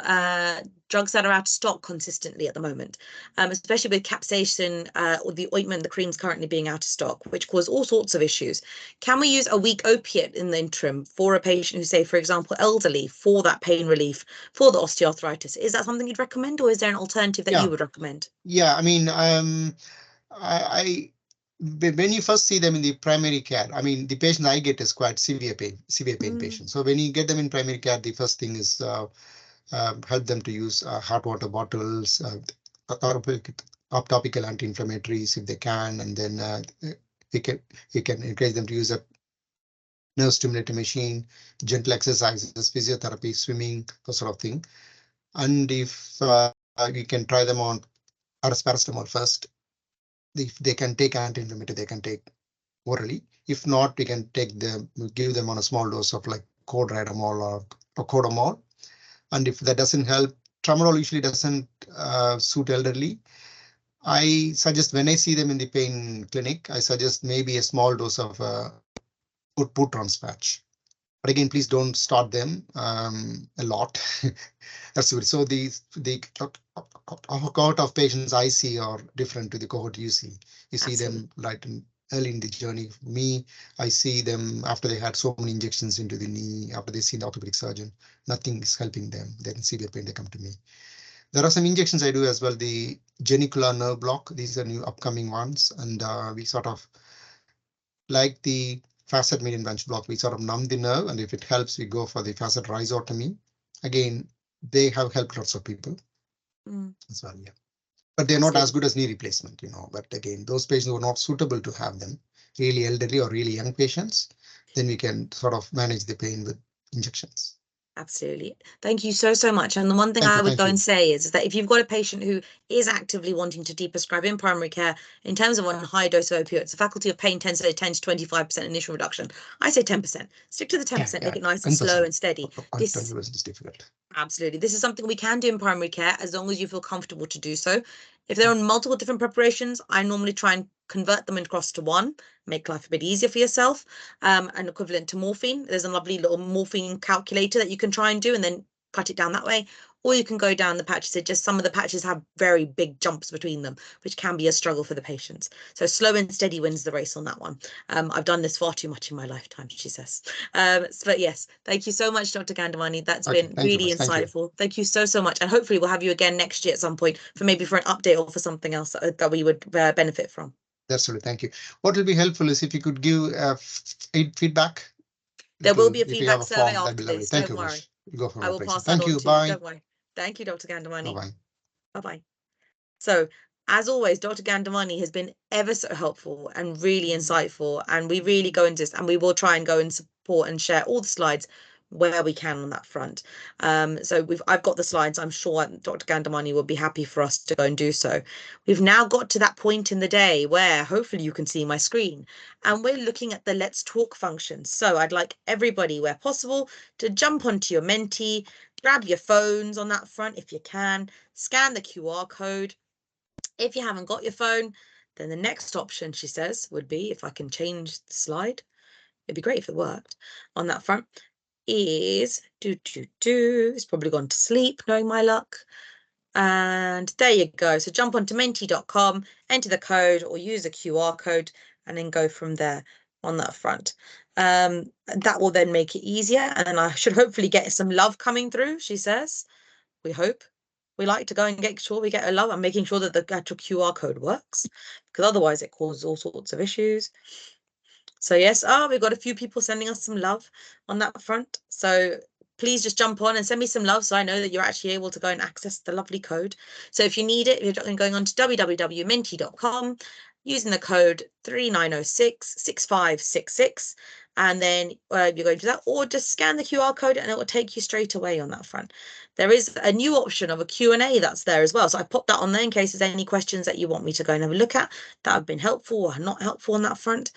S2: drugs that are out of stock consistently at the moment, especially with capsaicin or the ointment, the creams currently being out of stock, which cause all sorts of issues. Can we use a weak opiate in the interim for a patient who, say, for example, elderly, for that pain relief for the osteoarthritis? Is that something you'd recommend, or is there an alternative that you would recommend?
S1: Yeah, I mean, when you first see them in the primary care, I mean, the patient I get is quite severe pain patient. So when you get them in primary care, the first thing is help them to use hot water bottles, topical anti-inflammatories if they can, and then you can encourage them to use a nerve stimulator machine, gentle exercises, physiotherapy, swimming, that sort of thing. And if you can try them on paracetamol first. If they can take anti-inflammatory, they can take orally. If not, we can give them on a small dose of like codridomol or codamol. And if that doesn't help, tramadol usually doesn't suit elderly. I suggest when I see them in the pain clinic, I suggest maybe a small dose of Butrans patch. But again, please don't start them a lot. That's good. So the cohort of patients I see are different to the cohort you see. You see them right early in the journey. Me, I see them after they had so many injections into the knee, after they see the orthopedic surgeon. Nothing is helping them. They're in severe pain, they come to me. There are some injections I do as well. The genicular nerve block. These are new upcoming ones. And we sort of like the facet median branch block, we sort of numb the nerve, and if it helps, we go for the facet rhizotomy. Again, they have helped lots of people as well, yeah. But they're not as good as knee replacement, But again, those patients who are not suitable to have them, really elderly or really young patients, then we can sort of manage the pain with injections.
S2: Absolutely. Thank you so much. And the one thing I would go and say is that if you've got a patient who is actively wanting to deprescribe in primary care, in terms of on high dose of opioids, the faculty of pain tends to say 10 to 25% initial reduction. I say 10%. Stick to the 10%, make it nice and slow and steady.
S1: 20% is difficult.
S2: Absolutely. This is something we can do in primary care as long as you feel comfortable to do so. If they're on multiple different preparations, I normally try and convert them across to one, make life a bit easier for yourself, and equivalent to morphine. There's a lovely little morphine calculator that you can try and do and then cut it down that way. Or you can go down the patches. It just some of the patches have very big jumps between them, which can be a struggle for the patients. So slow and steady wins the race on that one. I've done this far too much in my lifetime, she says. But yes, thank you so much, Dr. Gandamani. That's been really insightful. Thank you so much. And hopefully we'll have you again next year at some point for maybe for an update or for something else that we would benefit from.
S1: Absolutely. Thank you. What will be helpful is if you could give feedback.
S2: There will be a feedback survey after this. Don't worry. I will pass that on to you. Don't worry. Thank you, Dr. Gandamani.
S1: Bye-bye.
S2: Bye-bye. So, as always, Dr. Gandamani has been ever so helpful and really insightful, and we really go into this, and we will try and go and support and share all the slides where we can on that front. So I've got the slides. I'm sure Dr. Gandamani will be happy for us to go and do so. We've now got to that point in the day where hopefully you can see my screen, and we're looking at the Let's Talk function. So I'd like everybody, where possible, to jump onto your Menti, grab your phones on that front if you can, scan the QR code. If you haven't got your phone, then the next option, she says, would be, if I can change the slide, it'd be great if it worked on that front, is it's probably gone to sleep, knowing my luck. And there you go. So jump onto menti.com, enter the code or use a QR code, and then go from there on that front. That will then make it easier. And then I should hopefully get some love coming through, she says. We hope. We like to go and get sure we get a love. I'm making sure that the actual QR code works, because otherwise it causes all sorts of issues. So yes, we've got a few people sending us some love on that front. So please just jump on and send me some love so I know that you're actually able to go and access the lovely code. So if you need it, if you're going on to www.menti.com, using the code 39066566, and then you're going to that, or just scan the QR code and it will take you straight away on that front. There is a new option of a Q&A that's there as well. So I popped that on there in case there's any questions that you want me to go and have a look at that have been helpful or not helpful on that front.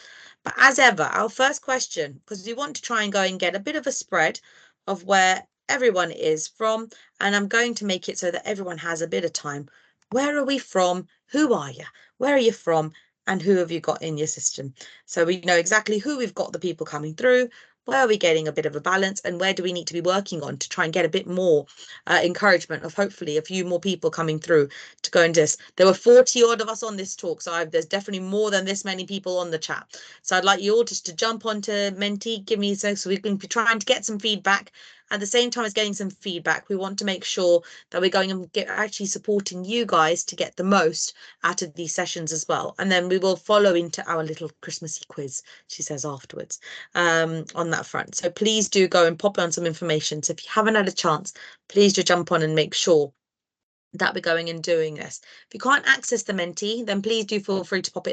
S2: But as ever, our first question, because we want to try and go and get a bit of a spread of where everyone is from, and I'm going to make it so that everyone has a bit of time. Where are we from? Who are you? Where are you from? And who have you got in your system? So we know exactly who we've got, the people coming through, where are we getting a bit of a balance, and where do we need to be working on to try and get a bit more encouragement of hopefully a few more people coming through to go and this. There were 40 odd of us on this talk, so there's definitely more than this many people on the chat. So I'd like you all just to jump onto Menti, give me so we can be trying to get some feedback. At the same time as getting some feedback, we want to make sure that we're going and actually supporting you guys to get the most out of these sessions as well. And then we will follow into our little Christmassy quiz, she says afterwards, on that front. So please do go and pop on some information. So if you haven't had a chance, please do jump on and make sure that we're going and doing this. If you can't access the Menti, then please do feel free to pop it